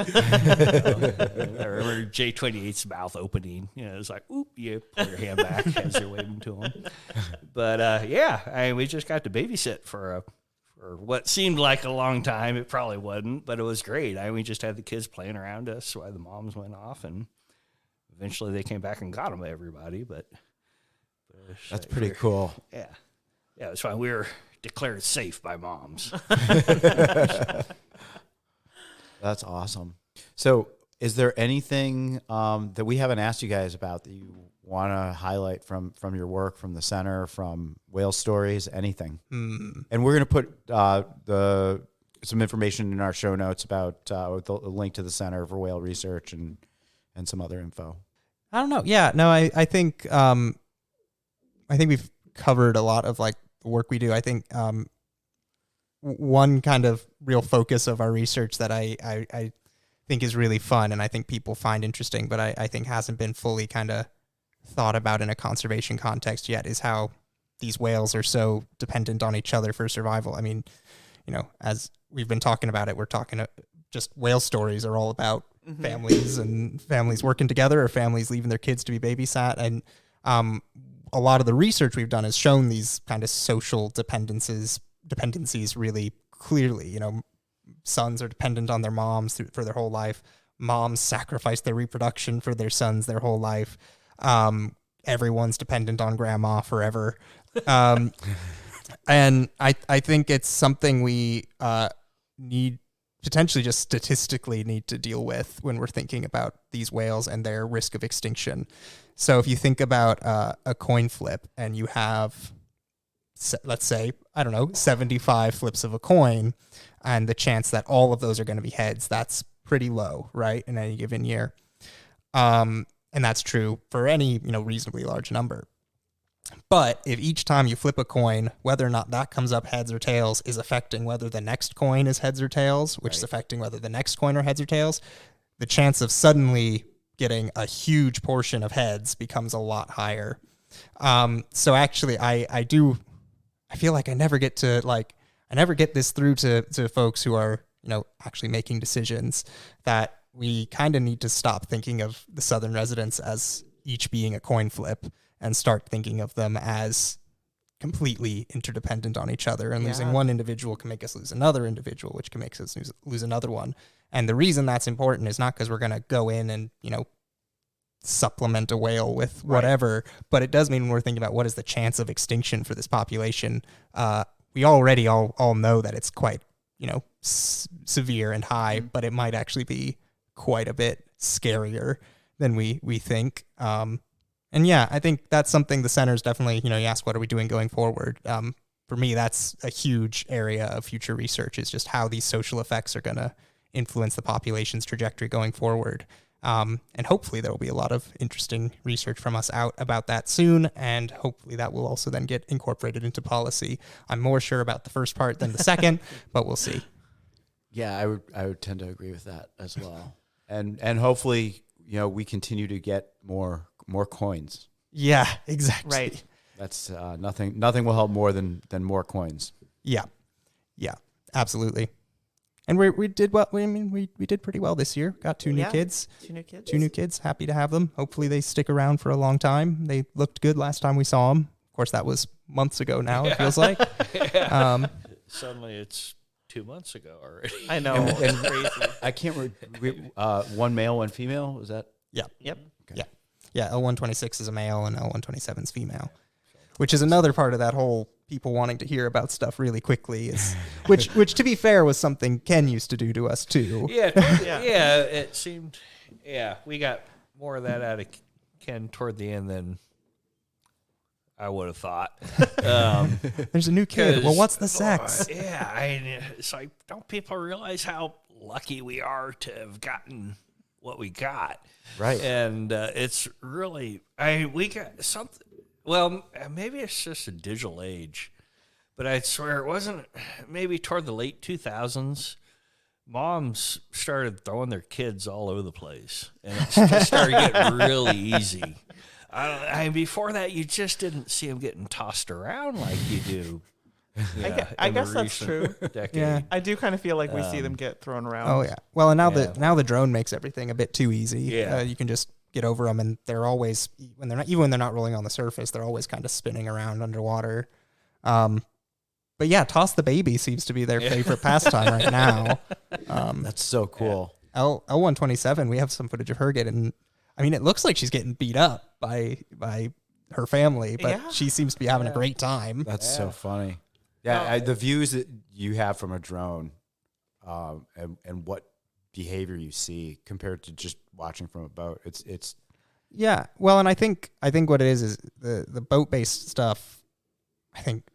Speaker 4: I remember J-28's mouth opening. It's like, oop, you pull your hand back as you're waving to them. But, we just got to babysit for what seemed like a long time. It probably wasn't, but it was great. We just had the kids playing around us while the moms went off, and eventually they came back and got them, everybody. But
Speaker 1: that's pretty cool.
Speaker 4: Yeah. Yeah, it was fun. We were declared safe by moms.
Speaker 1: That's awesome. So is there anything that we haven't asked you guys about that you want to highlight from your work, from the center, from whale stories, anything? And we're going to put some information in our show notes about the link to the Center for Whale Research and some other info.
Speaker 3: I don't know. Yeah, no, I think we've covered a lot of like the work we do. I think one kind of real focus of our research that I think is really fun and I think people find interesting, but I think hasn't been fully kind of thought about in a conservation context yet, is how these whales are so dependent on each other for survival. I mean, as we've been talking about it, we're talking just whale stories are all about families and families working together or families leaving their kids to be babysat. And a lot of the research we've done has shown these kind of social dependencies really clearly. Sons are dependent on their moms for their whole life. Moms sacrifice their reproduction for their sons their whole life. Everyone's dependent on grandma forever. And I think it's something we potentially just statistically need to deal with when we're thinking about these whales and their risk of extinction. So if you think about a coin flip and you have, let's say, 75 flips of a coin, and the chance that all of those are going to be heads, that's pretty low, right, in any given year. And that's true for any, reasonably large number. But if each time you flip a coin, whether or not that comes up heads or tails is affecting whether the next coin is heads or tails, which is affecting whether the next coin are heads or tails, the chance of suddenly getting a huge portion of heads becomes a lot higher. So actually, I feel like I never get this through to folks who are, actually making decisions, that we kind of need to stop thinking of the southern residents as each being a coin flip and start thinking of them as completely interdependent on each other, and losing one individual can make us lose another individual, which can make us lose another one. And the reason that's important is not because we're going to go in and, supplement a whale with whatever, but it does mean when we're thinking about what is the chance of extinction for this population, we already all know that it's quite, severe and high, but it might actually be quite a bit scarier than we think. And yeah, I think that's something the center's definitely, you ask, what are we doing going forward? For me, that's a huge area of future research, is just how these social effects are going to influence the population's trajectory going forward. And hopefully there will be a lot of interesting research from us out about that soon, and hopefully that will also then get incorporated into policy. I'm more sure about the first part than the second, but we'll see.
Speaker 1: Yeah, I would tend to agree with that as well. And hopefully, we continue to get more coins.
Speaker 3: Yeah, exactly.
Speaker 2: Right.
Speaker 1: That's nothing will help more than more coins.
Speaker 3: Yeah, absolutely. And we did well. We did pretty well this year. Got two new kids. Two new kids. Happy to have them. Hopefully they stick around for a long time. They looked good last time we saw them. Of course, that was months ago now, it feels like.
Speaker 4: Suddenly it's 2 months ago already.
Speaker 2: I know.
Speaker 1: And
Speaker 2: Crazy.
Speaker 1: I can't remember. One male, one female. Was that?
Speaker 3: Yeah.
Speaker 2: Yep.
Speaker 1: Okay.
Speaker 3: Yeah. L126 is a male and L127 is female, which is another part of that whole people wanting to hear about stuff really quickly, is which to be fair was something Ken used to do to us too.
Speaker 4: Yeah. It seemed. Yeah, we got more of that out of Ken toward the end than I would have thought.
Speaker 3: There's a new kid. Well, what's the sex?
Speaker 4: It's like, don't people realize how lucky we are to have gotten what we got?
Speaker 1: Right.
Speaker 4: And it's really, we got something. Well, maybe it's just a digital age, but I swear it wasn't. Maybe toward the late 2000s, moms started throwing their kids all over the place, and it just started getting really easy. Before that, you just didn't see them getting tossed around like you do.
Speaker 2: I guess that's true.
Speaker 4: Decade.
Speaker 3: Yeah.
Speaker 2: I do kind of feel like we see them get thrown around.
Speaker 3: Oh yeah. Well, and now the drone makes everything a bit too easy.
Speaker 4: Yeah.
Speaker 3: You can just get over them, and they're always when they're not rolling on the surface, they're always kind of spinning around underwater. But yeah, toss the baby seems to be their favorite pastime right now.
Speaker 1: That's so cool.
Speaker 3: L127, we have some footage of her getting. I mean, it looks like she's getting beat up by her family, but she seems to be having a great time.
Speaker 1: That's so funny. Yeah, the views that you have from a drone, and what behavior you see compared to just watching from a boat, it's.
Speaker 3: Yeah, well, and I think what it is the boat based stuff. I think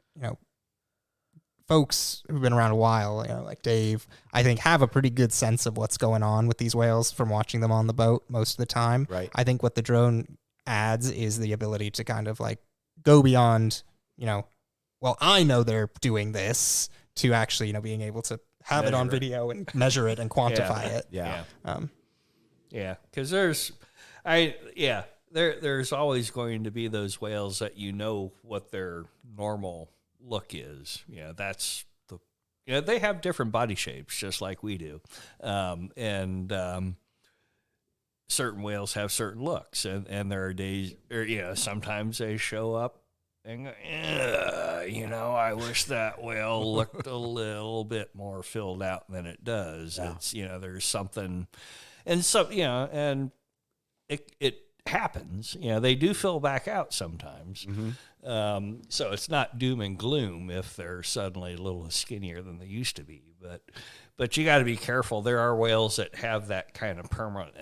Speaker 3: folks who've been around a while, like Dave, I think have a pretty good sense of what's going on with these whales from watching them on the boat most of the time.
Speaker 1: Right.
Speaker 3: I think what the drone adds is the ability to kind of like go beyond, well, I know they're doing this, to actually, being able to have it on video and measure it and quantify it.
Speaker 1: Yeah.
Speaker 4: Yeah, because there's always going to be those whales that what their normal look is. That's they have different body shapes just like we do, and certain whales have certain looks, and there are days, sometimes they show up and go, I wish that whale looked a little bit more filled out than it does. Yeah. It's there's something, and and it happens. They do fill back out sometimes. Mm-hmm. So it's not doom and gloom if they're suddenly a little skinnier than they used to be. But you got to be careful. There are whales that have that kind of permanent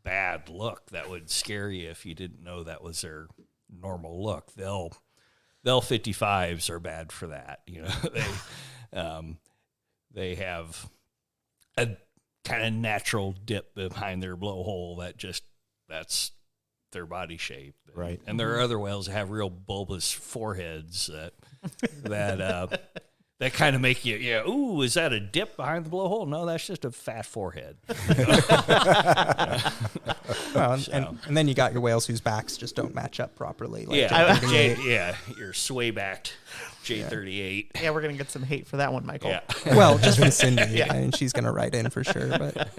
Speaker 4: bad look that would scare you if you didn't know that was their normal look. They'll 55s are bad for that. They have a kind of natural dip behind their blowhole that's their body shape.
Speaker 1: Right.
Speaker 4: And there are other whales that have real bulbous foreheads that kind of make you, ooh, is that a dip behind the blowhole? No, that's just a fat forehead.
Speaker 3: Well, and then you got your whales whose backs just don't match up properly. Like
Speaker 4: your sway-backed J38.
Speaker 2: Yeah, we're going to get some hate for that one, Michael.
Speaker 3: Yeah. Well, just from Cindy. I mean, she's going to write in for sure. But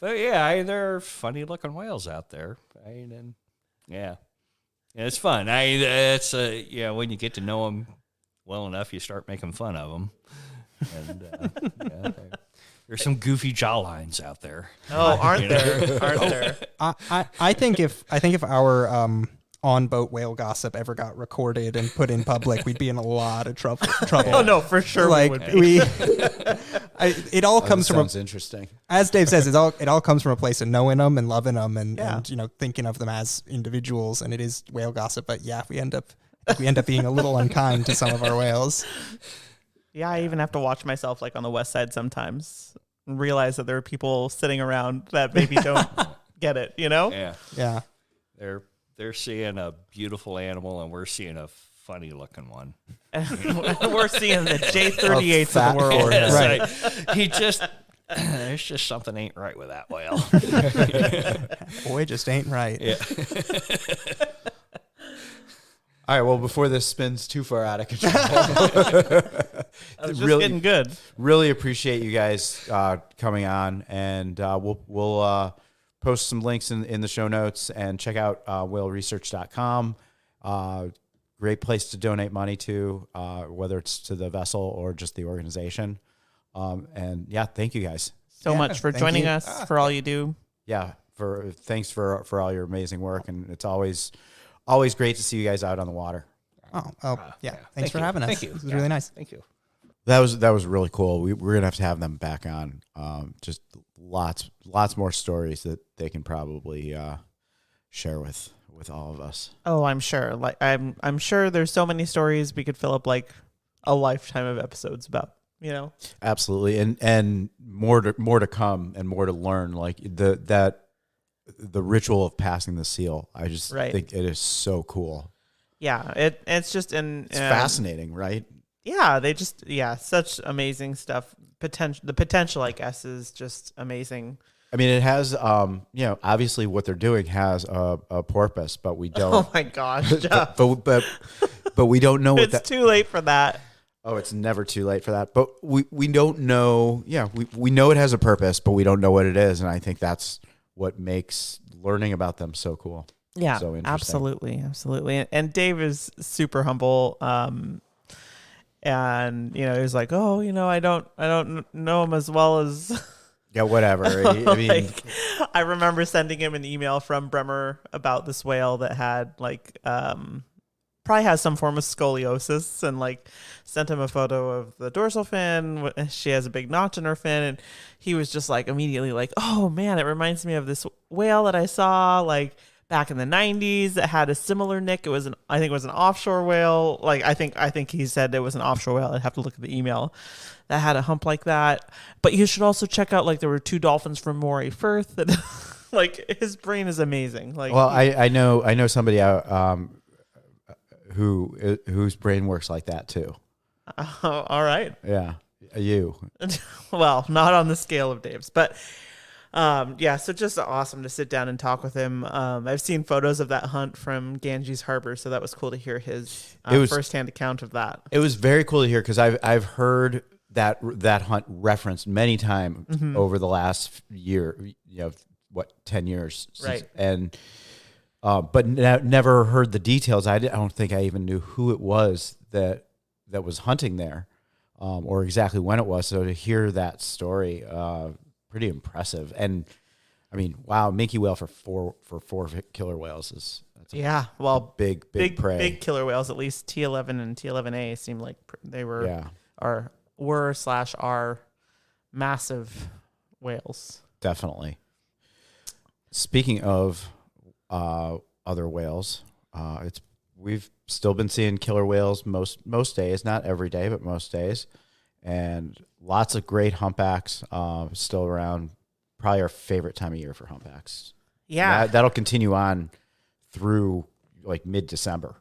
Speaker 4: there are funny-looking whales out there. It's fun. When you get to know them well enough, you start making fun of them. And there's some goofy jawlines out there.
Speaker 2: Oh, aren't there? Aren't there?
Speaker 3: I think if our on boat whale gossip ever got recorded and put in public, we'd be in a lot of trouble.
Speaker 2: Oh no, for sure.
Speaker 3: Like it all comes from.
Speaker 1: Sounds interesting.
Speaker 3: As Dave says, it all comes from a place of knowing them and loving them and thinking of them as individuals. And it is whale gossip, but we end up being a little unkind to some of our whales.
Speaker 2: Yeah, I even have to watch myself like on the west side sometimes and realize that there are people sitting around that maybe don't get it,
Speaker 4: Yeah.
Speaker 3: Yeah.
Speaker 4: They're seeing a beautiful animal and we're seeing a funny looking one.
Speaker 2: We're seeing the J38s of the world.
Speaker 3: Right.
Speaker 4: There's just something ain't right with that whale.
Speaker 3: Boy, just ain't right.
Speaker 4: Yeah.
Speaker 1: All right, well, before this spins too far out of control,
Speaker 2: It's just getting good.
Speaker 1: Really appreciate you guys coming on, and we'll post some links in the show notes, and check out whaleresearch.com. Great place to donate money to, whether it's to the vessel or just the organization. And thank you guys
Speaker 2: so much for joining us, for all you do.
Speaker 1: Yeah, thanks for all your amazing work, and it's always great to see you guys out on the water.
Speaker 3: Thanks for having us.
Speaker 4: Thank you.
Speaker 3: This was really nice.
Speaker 4: Thank you.
Speaker 1: That was really cool. We're gonna have to have them back on. Just lots more stories that they can probably share with all of us.
Speaker 2: Oh, I'm sure. Like I'm sure there's so many stories we could fill up like a lifetime of episodes about.
Speaker 1: Absolutely, and more to come, and more to learn. Like the ritual of passing the seal. I just think it is so cool.
Speaker 2: Yeah, it's just
Speaker 1: it's fascinating, right?
Speaker 2: Yeah, they just such amazing stuff. The potential, I guess, is just amazing.
Speaker 1: I mean, it has, obviously what they're doing has a purpose, but we don't.
Speaker 2: Oh my gosh, Jeff.
Speaker 1: but we don't know what
Speaker 2: It's too late for that.
Speaker 1: Oh, it's never too late for that. But we don't know. Yeah, we know it has a purpose, but we don't know what it is. And I think that's what makes learning about them so cool.
Speaker 2: Yeah,
Speaker 1: So interesting.
Speaker 2: absolutely. And Dave is super humble. And he was like, oh, I don't know him as well as.
Speaker 1: Yeah, whatever. I mean,
Speaker 2: I remember sending him an email from Bremer about this whale that had probably has some form of scoliosis, and sent him a photo of the dorsal fin. She has a big notch in her fin, and he was just immediately oh man, it reminds me of this whale that I saw back in the 90s that had a similar nick. I think it was an offshore whale. I think he said it was an offshore whale. I'd have to look at the email that had a hump like that. But you should also check out there were 2 dolphins from Moray Firth. That his brain is amazing.
Speaker 1: I know somebody out whose brain works like that too.
Speaker 2: All right.
Speaker 1: Yeah, you.
Speaker 2: Well, not on the scale of Dave's, but. So just awesome to sit down and talk with him. I've seen photos of that hunt from Ganges Harbor, so that was cool to hear his firsthand account of that.
Speaker 1: It was very cool to hear because I've heard that hunt referenced many times over the last year. 10 years,
Speaker 2: right?
Speaker 1: And but never heard the details. I don't think I even knew who it was that was hunting there, or exactly when it was. So to hear that story. Pretty impressive. And I mean, wow, Minke whale for four killer whales big prey.
Speaker 2: Big killer whales. At least T11 and T11A seem like they were are massive whales.
Speaker 1: Definitely. Speaking of other whales, we've still been seeing killer whales most days, not every day, but most days. And lots of great humpbacks still around. Probably our favorite time of year for humpbacks.
Speaker 2: Yeah.
Speaker 1: That'll continue on through mid-December.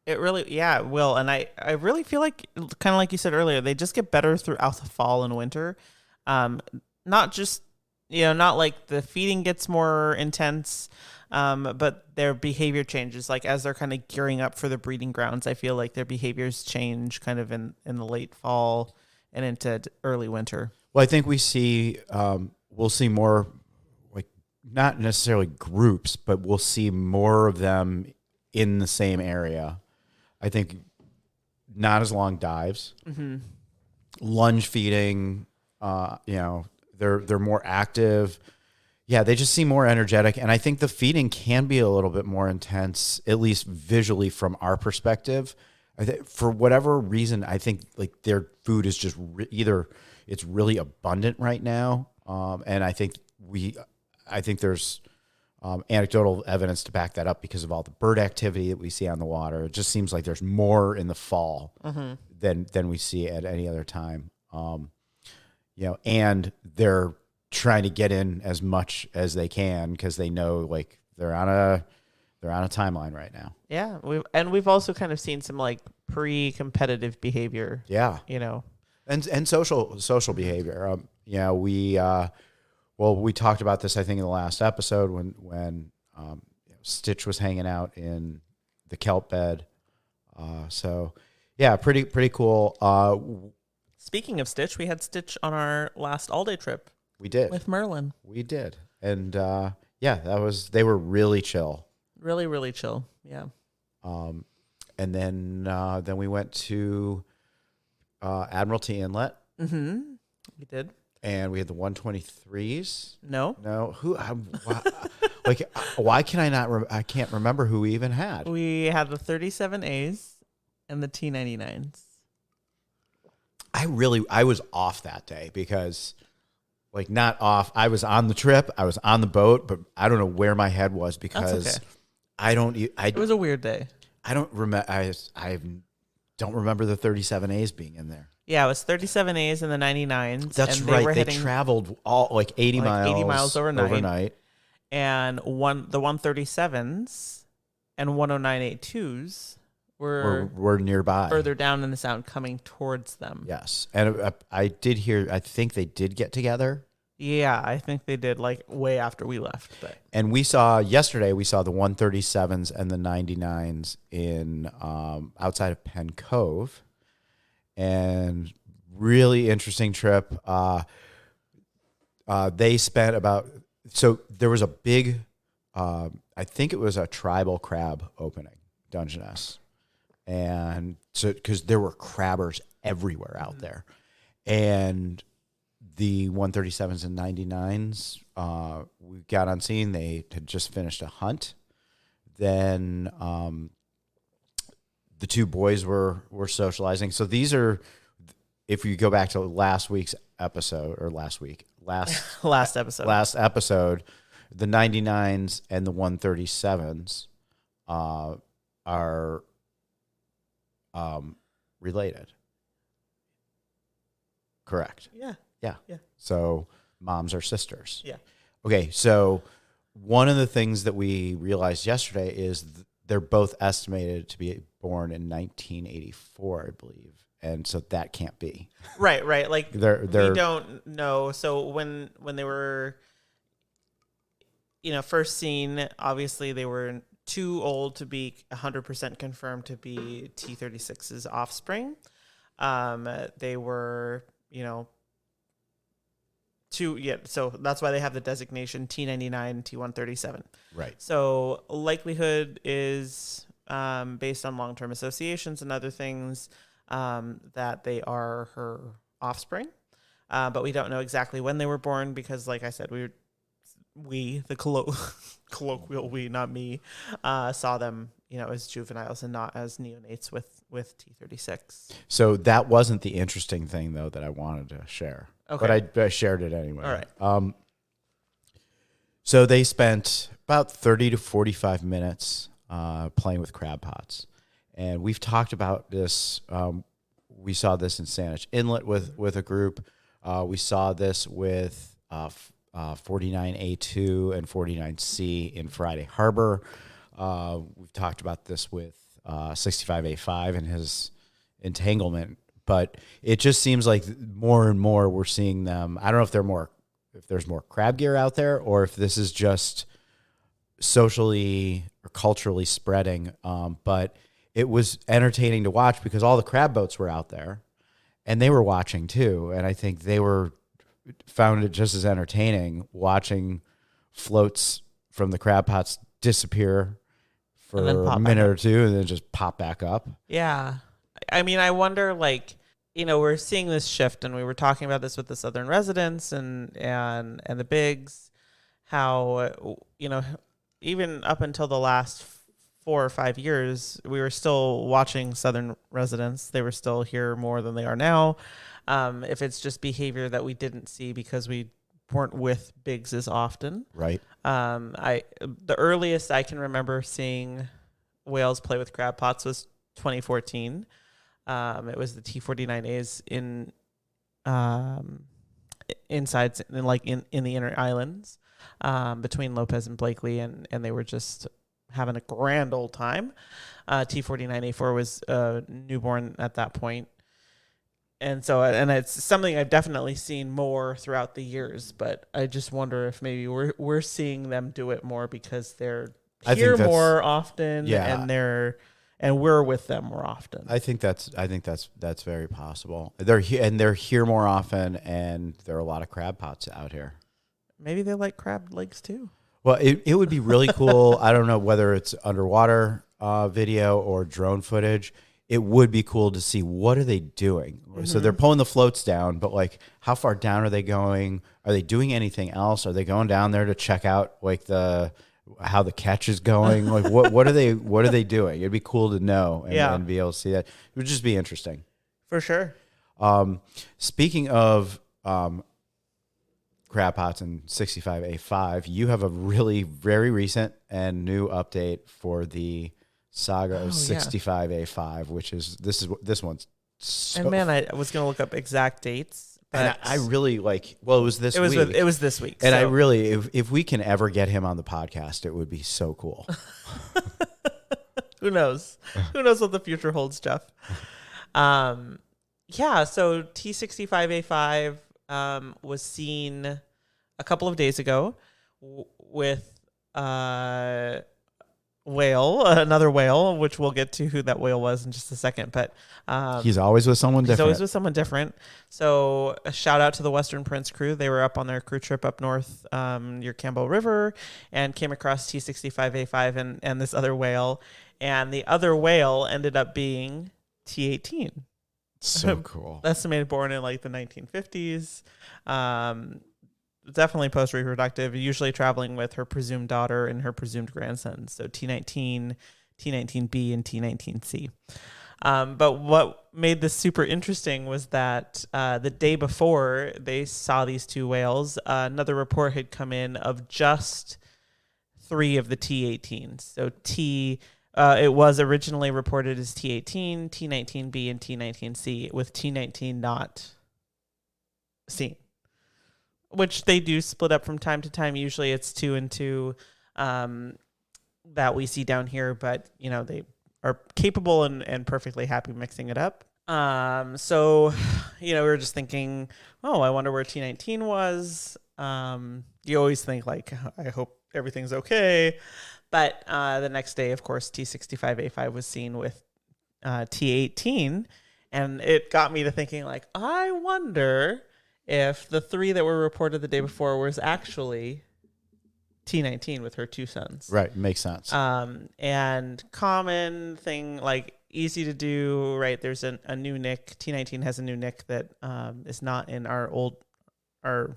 Speaker 2: It really, it will. And I really feel kind of like you said earlier, they just get better throughout the fall and winter. Not just, not the feeding gets more intense, but their behavior changes. As they're kind of gearing up for the breeding grounds, I feel like their behaviors change kind of in the late fall and into early winter.
Speaker 1: Well, I think we'll see more, not necessarily groups, but we'll see more of them in the same area. I think not as long dives, lunge feeding. They're more active. Yeah, they just seem more energetic, and I think the feeding can be a little bit more intense, at least visually from our perspective. For whatever reason, I think their food is just either it's really abundant right now, and I think there's anecdotal evidence to back that up because of all the bird activity that we see on the water. It just seems like there's more in the fall than we see at any other time. And they're trying to get in as much as they can because they know they're on a timeline right now.
Speaker 2: Yeah, we've also kind of seen some pre-competitive behavior.
Speaker 1: Yeah, and social behavior. We talked about this I think in the last episode when Stitch was hanging out in the kelp bed. Pretty cool.
Speaker 2: Speaking of Stitch, we had Stitch on our last all-day trip.
Speaker 1: We did
Speaker 2: with Merlin.
Speaker 1: We did, and they were really chill.
Speaker 2: Really, really chill. Yeah.
Speaker 1: And then we went to Admiralty Inlet.
Speaker 2: Mm-hmm. We did.
Speaker 1: And we had the 123s.
Speaker 2: No.
Speaker 1: Why can I not? I can't remember who we even had.
Speaker 2: We had the 37As and the T99s.
Speaker 1: I was off that day because, not off. I was on the trip. I was on the boat, but I don't know where my head was because.
Speaker 2: That's okay.
Speaker 1: It
Speaker 2: was a weird day.
Speaker 1: I don't remember. I don't remember the 37As being in there.
Speaker 2: Yeah, it was 37As and the 99s.
Speaker 1: That's
Speaker 2: and
Speaker 1: right. They traveled all 80 miles.
Speaker 2: 80 miles overnight. And the 137s and 109.82s
Speaker 1: were nearby,
Speaker 2: further down in the sound, coming towards them.
Speaker 1: Yes, and I did hear. I think they did get together
Speaker 2: Yeah, I think they did like way after we left. But
Speaker 1: And we saw yesterday, we saw the 137s and the 99s in outside of Penn Cove, and really interesting trip. They spent so there was a big, I think it was a tribal crab opening, Dungeness. And so, because there were crabbers everywhere out there. And the 137s and 99s, we got on scene. They had just finished a hunt. Then the two boys were socializing. So these are, if you go back to last episode,
Speaker 2: last episode, the 99s and the 137s are related. Correct. Yeah.
Speaker 1: Yeah. So moms are sisters.
Speaker 2: Yeah.
Speaker 1: Okay. So one of the things that we realized yesterday is they're both estimated to be born in 1984, I believe. And so that can't be.
Speaker 2: Right. Like
Speaker 1: they're
Speaker 2: we don't know. So when they were, first seen, obviously they were too old to be 100% confirmed to be T36's offspring. They were, so that's why they have the designation T99 and T137.
Speaker 1: Right.
Speaker 2: So likelihood is based on long-term associations and other things that they are her offspring. But we don't know exactly when they were born because, like I said, the colloquial we, not me, saw them, as juveniles and not as neonates with T36.
Speaker 1: So that wasn't the interesting thing, though, that I wanted to share. Okay. But I shared it anyway.
Speaker 2: All right.
Speaker 1: So they spent about 30 to 45 minutes playing with crab pots. And we've talked about this. We saw this in Saanich Inlet with a group. We saw this with 49A2 and 49C in Friday Harbor. We've talked about this with 65A5 and his entanglement. But it just seems like more and more we're seeing them. I don't know if there's more crab gear out there or if this is just socially or culturally spreading. But it was entertaining to watch because all the crab boats were out there and they were watching too. And I think they found it just as entertaining watching floats from the crab pots disappear for a minute or two and then just pop back up.
Speaker 2: Yeah. I mean, I wonder, we're seeing this shift, and we were talking about this with the Southern residents and the Biggs, how, even up until the last 4 or 5 years, we were still watching Southern residents. They were still here more than they are now. If it's just behavior that we didn't see because we weren't with Biggs as often. Right. The earliest I can remember seeing whales play with crab pots was 2014. It was the T49As inside in the inner islands between Lopez and Blakely, and they were just having a grand old time. T49A4 was newborn at that point. And so, and it's something I've definitely seen more throughout the years, but I just wonder if maybe we're seeing them do it more because they're here more often, and we're with them more often.
Speaker 1: I think that's very possible. They're here more often, and there are a lot of crab pots out here.
Speaker 2: Maybe they like crab legs too.
Speaker 1: Well, it would be really cool. I don't know whether it's underwater video or drone footage. It would be cool to see what are they doing. Mm-hmm. So they're pulling the floats down, but how far down are they going? Are they doing anything else? Are they going down there to check out how the catch is going? What are they doing? It'd be cool to know and be able to see that. It would just be interesting.
Speaker 2: For sure.
Speaker 1: Speaking of crab pots and 65A5, you have a really very recent and new update for the saga of 65A5, which is this one's. So
Speaker 2: and man, I was gonna look up exact dates.
Speaker 1: And I really it was this week.
Speaker 2: It was this week.
Speaker 1: And I really, if we can ever get him on the podcast, it would be so cool.
Speaker 2: Who knows? Who knows what the future holds, Jeff? So T65A5 was seen a couple of days ago with whale, another whale, which we'll get to who that whale was in just a second. But
Speaker 1: he's always with someone different.
Speaker 2: He's always with someone different. So a shout out to the Western Prince crew. They were up on their crew trip up north near Campbell River and came across T65A5 and this other whale. And the other whale ended up being T18.
Speaker 1: So cool.
Speaker 2: Estimated born in like the 1950s. Definitely post-reproductive, usually traveling with her presumed daughter and her presumed grandson. So T19, T19B, and T19C. But what made this super interesting was that the day before they saw these two whales, another report had come in of just 3 of the T18s. So it was originally reported as T18, T19B, and T19C, with T19 not seen. Which they do split up from time to time. Usually it's 2 and 2 that we see down here, but they are capable and perfectly happy mixing it up. So we were just thinking, I wonder where T19 was. You always think like, I hope everything's okay. But the next day, of course, T65A5 was seen with T18, and it got me to thinking like, I wonder if the 3 that were reported the day before was actually T19 with her 2 sons.
Speaker 1: Right. Makes sense.
Speaker 2: And common thing, like easy to do, right? There's a new nick. T19 has a new nick that is not in our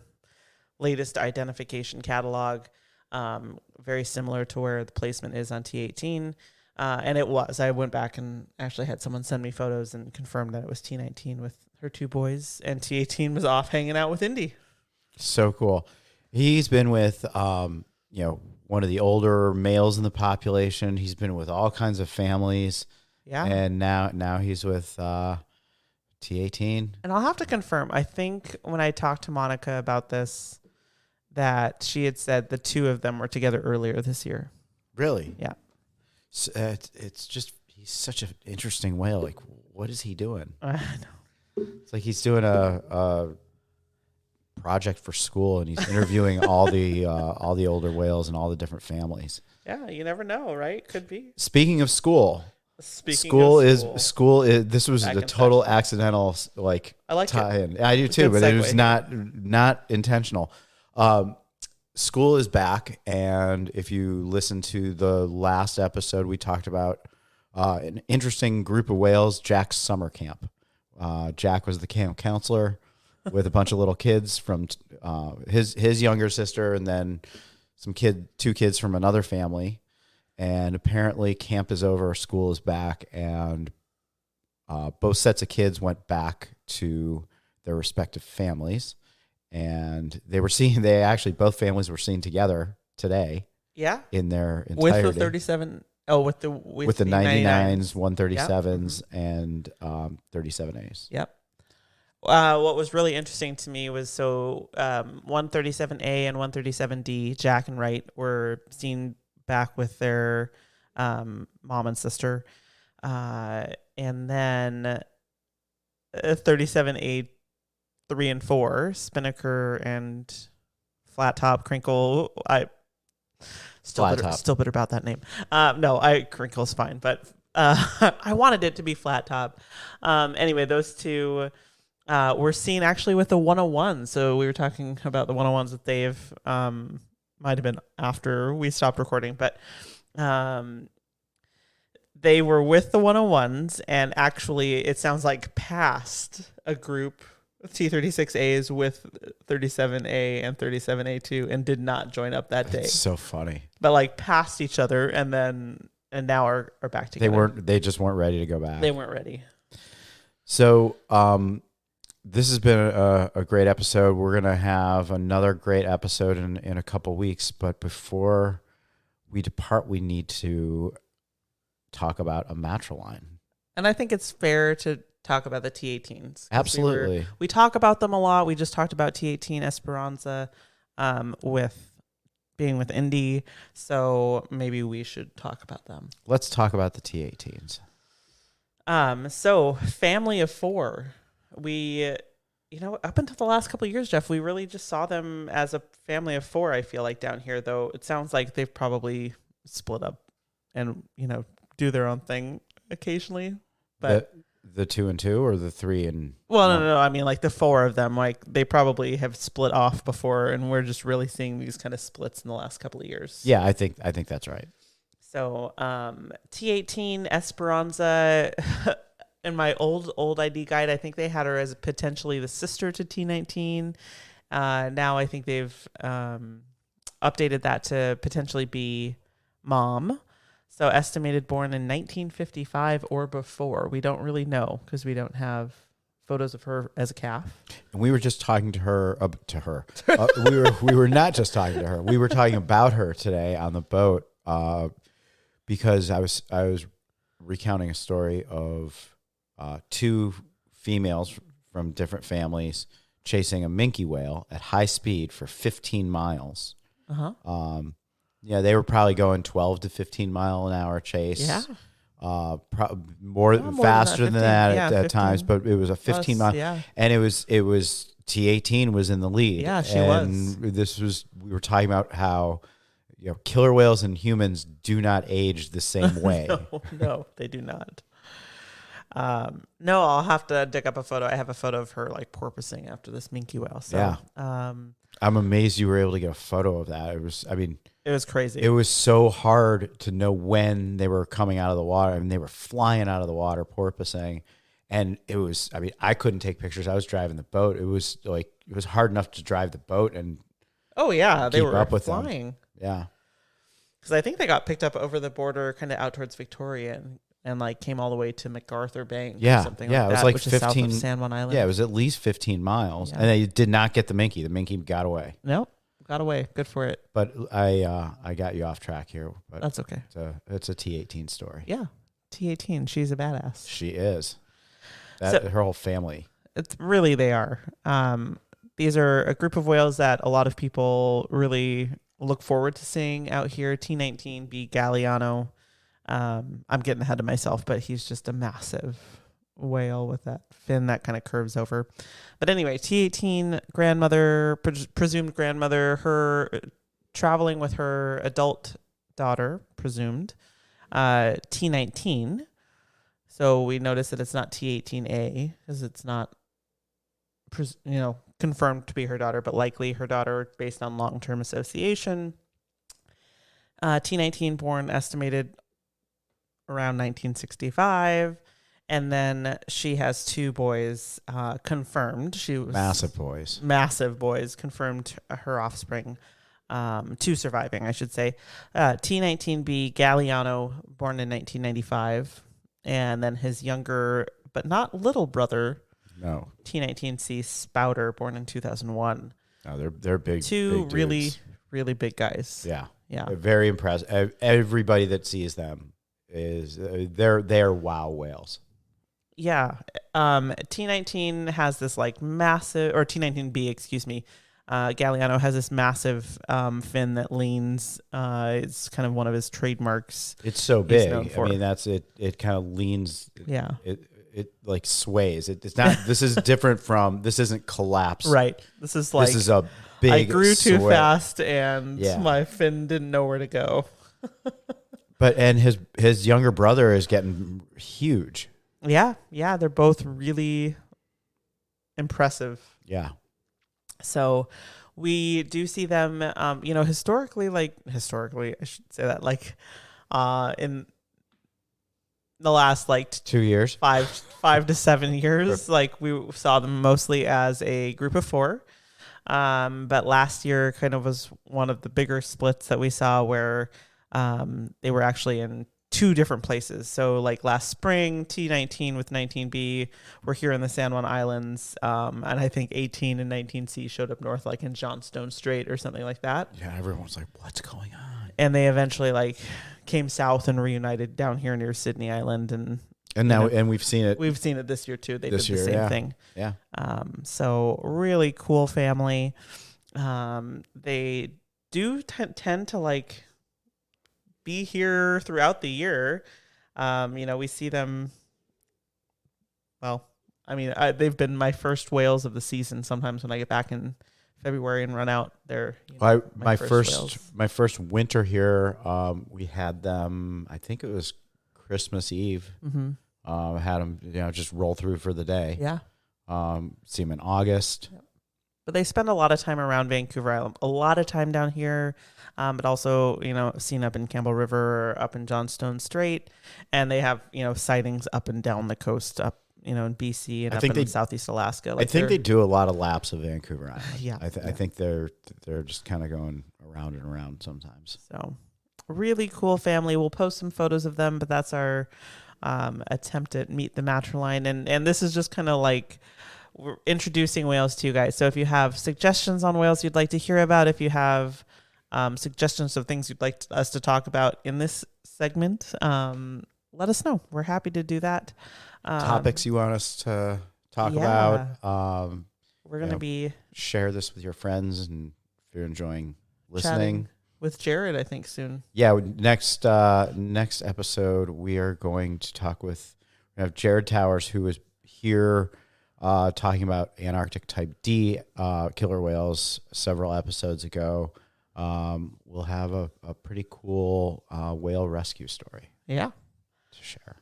Speaker 2: latest identification catalog. Very similar to where the placement is on T18. And it was. I went back and actually had someone send me photos and confirmed that it was T19 with her 2 boys, and T18 was off hanging out with Indy.
Speaker 1: So cool. He's been with, one of the older males in the population. He's been with all kinds of families.
Speaker 2: Yeah.
Speaker 1: And now he's with T18.
Speaker 2: And I'll have to confirm. I think when I talked to Monica about this, that she had said the 2 of them were together earlier this year.
Speaker 1: Really?
Speaker 2: Yeah.
Speaker 1: So, it's just, he's such an interesting whale. Like, what is he doing?
Speaker 2: I know.
Speaker 1: It's like he's doing a project for school, and he's interviewing all the older whales and all the different families.
Speaker 2: Yeah, you never know, right? Could be.
Speaker 1: Speaking of school,
Speaker 2: School
Speaker 1: is this was
Speaker 2: Back
Speaker 1: a
Speaker 2: in
Speaker 1: total
Speaker 2: session.
Speaker 1: accidental
Speaker 2: I like
Speaker 1: tie-in. I do too,
Speaker 2: Good
Speaker 1: but it was
Speaker 2: segue.
Speaker 1: not intentional. School is back, and if you listen to the last episode, we talked about an interesting group of whales, Jack's summer camp. Jack was the camp counselor with a bunch of little kids from his younger sister, and then 2 kids from another family. And apparently camp is over, school is back, and both sets of kids went back to their respective families. And both families were seen together today.
Speaker 2: Yeah.
Speaker 1: In their entirety.
Speaker 2: With the 37. Oh, with the
Speaker 1: 99s, 137s, and 37As.
Speaker 2: Yep. What was really interesting to me was 137A and 137D, Jack and Wright, were seen back with their mom and sister. And then 37A 3 and 4, Spinnaker and Flat Top, Crinkle. Still bitter about that name. Crinkle's fine, but I wanted it to be Flat Top. Anyway, those 2 were seen actually with the 101. So we were talking about the 101s that they've might have been after we stopped recording, but they were with the 101s, and actually it sounds like past a group T36As with 37A and 37A2 and did not join up that day.
Speaker 1: It's so funny.
Speaker 2: But like passed each other and now are back together.
Speaker 1: They just weren't ready to go back.
Speaker 2: They weren't ready.
Speaker 1: So this has been a great episode. We're going to have another great episode in a couple weeks, but before we depart, we need to talk about a matriline.
Speaker 2: And I think it's fair to talk about the T18s.
Speaker 1: Absolutely.
Speaker 2: We talk about them a lot. We just talked about T18 Esperanza with being with Indy. So maybe we should talk about them.
Speaker 1: Let's talk about the T18s.
Speaker 2: So family of 4. We Up until the last couple of years, Jeff, we really just saw them as a family of 4, I feel like, down here, though it sounds like they've probably split up and, do their own thing occasionally. But
Speaker 1: the 2 and 2 or the 3 and
Speaker 2: well, no. I mean, like the 4 of them, like they probably have split off before, and we're just really seeing these kind of splits in the last couple of years.
Speaker 1: Yeah, I think that's right.
Speaker 2: So, T18 Esperanza, in my old ID guide, I think they had her as potentially the sister to T19. Now I think they've updated that to potentially be mom. So estimated born in 1955 or before. We don't really know because we don't have photos of her as a calf.
Speaker 1: And we were just talking to her. We were not just talking to her. We were talking about her today on the boat because I was recounting a story of 2 females from different families chasing a minke whale at high speed for 15 miles. Yeah, they were probably going 12 to 15 mile an hour chase.
Speaker 2: Yeah.
Speaker 1: More faster than that at times, but it was a 15 mile.
Speaker 2: Yeah.
Speaker 1: And it was T18 was in the lead.
Speaker 2: Yeah, she
Speaker 1: was. We were talking about how killer whales and humans do not age the same way.
Speaker 2: No, they do not. No, I'll have to dig up a photo. I have a photo of her like porpoising after this minke whale. So,
Speaker 1: yeah. I'm amazed you were able to get a photo of that. It was crazy. It was so hard to know when they were coming out of the water. I mean, they were flying out of the water, porpoising. And I couldn't take pictures. I was driving the boat. It was hard enough to drive the boat and
Speaker 2: they were
Speaker 1: up with
Speaker 2: flying.
Speaker 1: Them. Yeah.
Speaker 2: Because I think they got picked up over the border kind of out towards Victoria and like came all the way to MacArthur Bank or something like that.
Speaker 1: It was like
Speaker 2: which
Speaker 1: 15
Speaker 2: is south of San Juan Island.
Speaker 1: Yeah, it was at least 15 miles. Yeah. And they did not get the minke. The minke got away.
Speaker 2: Nope. Got away. Good for it.
Speaker 1: But I got you off track here. But
Speaker 2: that's okay.
Speaker 1: It's a T18 story.
Speaker 2: Yeah. T18. She's a badass.
Speaker 1: She is. Her whole family.
Speaker 2: It's really, they are. These are a group of whales that a lot of people really look forward to seeing out here. T19 Bigg Galliano. I'm getting ahead of myself, but he's just a massive whale with that fin that kind of curves over. But anyway, T18 grandmother, presumed grandmother, her traveling with her adult daughter, presumed, T19. So we notice that it's not T18A because it's not, confirmed to be her daughter, but likely her daughter based on long-term association. T19 born estimated around 1965. And then she has 2 boys confirmed. She was
Speaker 1: massive boys
Speaker 2: confirmed her offspring. 2 surviving, I should say. T19B Galliano, born in 1995, and then his younger but not little brother, T19C Spouter, born in 2001.
Speaker 1: No, they're big.
Speaker 2: 2
Speaker 1: big
Speaker 2: really
Speaker 1: dudes.
Speaker 2: really big guys.
Speaker 1: Yeah.
Speaker 2: They're
Speaker 1: very impressive. Everybody that sees them is they're wow whales.
Speaker 2: Yeah. T19 has this like massive, or T19B, excuse me. Galliano has this massive fin that leans. It's kind of one of his trademarks.
Speaker 1: It's so big. I mean, that's it. It kind of leans.
Speaker 2: Yeah.
Speaker 1: It like sways. It's not. This is different from. This isn't collapse.
Speaker 2: Right. This is like.
Speaker 1: This is a big.
Speaker 2: I grew too
Speaker 1: sway.
Speaker 2: fast, and my fin didn't know where to go.
Speaker 1: And his younger brother is getting huge.
Speaker 2: Yeah, they're both really impressive.
Speaker 1: Yeah.
Speaker 2: So we do see them, historically, I should say that, in the last,
Speaker 1: 2 years,
Speaker 2: 5 to 7 years, we saw them mostly as a group of 4. But last year kind of was one of the bigger splits that we saw where they were actually in 2 different places. So last spring, T19 with 19B were here in the San Juan Islands. And I think 18 and 19C showed up north, in Johnstone Strait or something like that.
Speaker 1: Yeah, everyone's like, what's going on?
Speaker 2: And they eventually came south and reunited down here near Sydney Island. And
Speaker 1: now, and we've seen it.
Speaker 2: We've seen it this year too. They did the same thing.
Speaker 1: Yeah.
Speaker 2: So really cool family. They do tend to be here throughout the year. We see them, I mean, they've been my first whales of the season. Sometimes when I get back in February and run out, they're
Speaker 1: my first winter here. We had them. I think it was Christmas Eve.
Speaker 2: Mm-hmm.
Speaker 1: Had them, just roll through for the day.
Speaker 2: Yeah.
Speaker 1: See them in August.
Speaker 2: Yep. But they spend a lot of time around Vancouver Island, a lot of time down here, but also, seen up in Campbell River, up in Johnstone Strait, and they have, sightings up and down the coast, up, in BC and up in Southeast Alaska.
Speaker 1: I think they do a lot of laps of Vancouver Island.
Speaker 2: Yeah.
Speaker 1: I think they're just kind of going around and around sometimes.
Speaker 2: So really cool family. We'll post some photos of them, but that's our attempt at Meet the Matriline. And this is just kind of like, we're introducing whales to you guys. So if you have suggestions on whales you'd like to hear about, if you have suggestions of things you'd like us to talk about in this segment, let us know. We're happy to do that.
Speaker 1: Topics you want us to talk about.
Speaker 2: We're going to be
Speaker 1: share this with your friends, and if you're enjoying listening
Speaker 2: with Jared, I think soon.
Speaker 1: Yeah, next episode we are going to we have Jared Towers, who was here talking about Antarctic Type D killer whales several episodes ago. We'll have a pretty cool whale rescue story.
Speaker 2: Yeah.
Speaker 1: To share.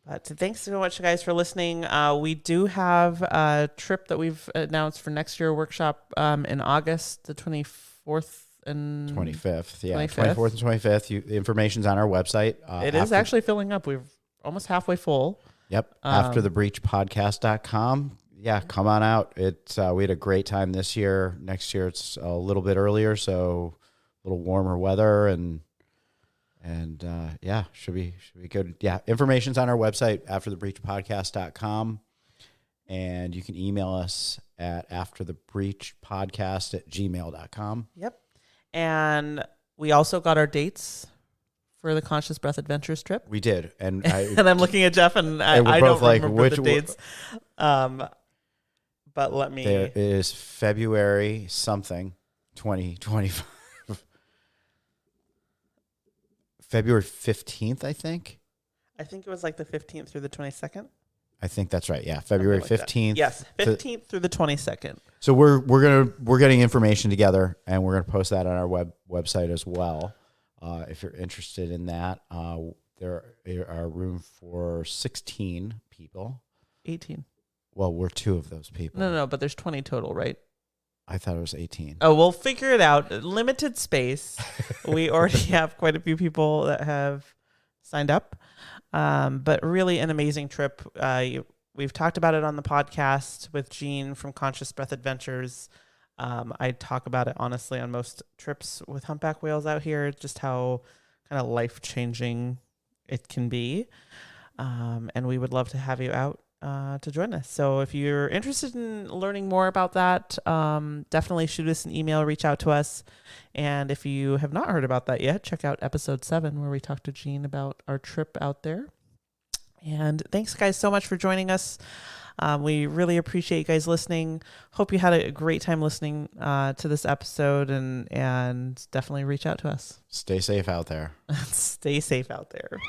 Speaker 2: But thanks so much, guys, for listening. We do have a trip that we've announced for next year, workshop in August, the 24th and
Speaker 1: 25th. Yeah,
Speaker 2: 25th.
Speaker 1: 24th and 25th. The information's on our website.
Speaker 2: It is actually filling up. We're almost halfway full.
Speaker 1: Yep. Afterthebreachpodcast.com. Yeah, come on out. We had a great time this year. Next year it's a little bit earlier, so a little warmer weather and should be good. Yeah, information's on our website, afterthebreachpodcast.com, and you can email us at afterthebreachpodcast@gmail.com.
Speaker 2: Yep. And we also got our dates for the Conscious Breath Adventures trip.
Speaker 1: We did, and
Speaker 2: and I'm looking at Jeff, and I don't remember the dates. But let me.
Speaker 1: There is February something, 2025. February 15th, I think.
Speaker 2: I think it was like the 15th through the 22nd.
Speaker 1: I think that's right. Yeah, February 15th.
Speaker 2: Yes, 15th through the 22nd.
Speaker 1: So we're getting information together, and we're gonna post that on our website as well. If you're interested in that, there are room for 16 people.
Speaker 2: 18.
Speaker 1: Well, we're 2 of those people.
Speaker 2: No, but there's 20 total, right?
Speaker 1: I thought it was 18.
Speaker 2: Oh, we'll figure it out. Limited space. We already have quite a few people that have signed up. But really an amazing trip. We've talked about it on the podcast with Jean from Conscious Breath Adventures. I talk about it honestly on most trips with humpback whales out here, just how kind of life-changing it can be. And we would love to have you out to join us. So if you're interested in learning more about that, definitely shoot us an email, reach out to us. And if you have not heard about that yet, check out episode 7 where we talked to Jean about our trip out there. And thanks guys so much for joining us. We really appreciate you guys listening. Hope you had a great time listening to this episode, and definitely reach out to us.
Speaker 1: Stay safe out there.
Speaker 2: Stay safe out there.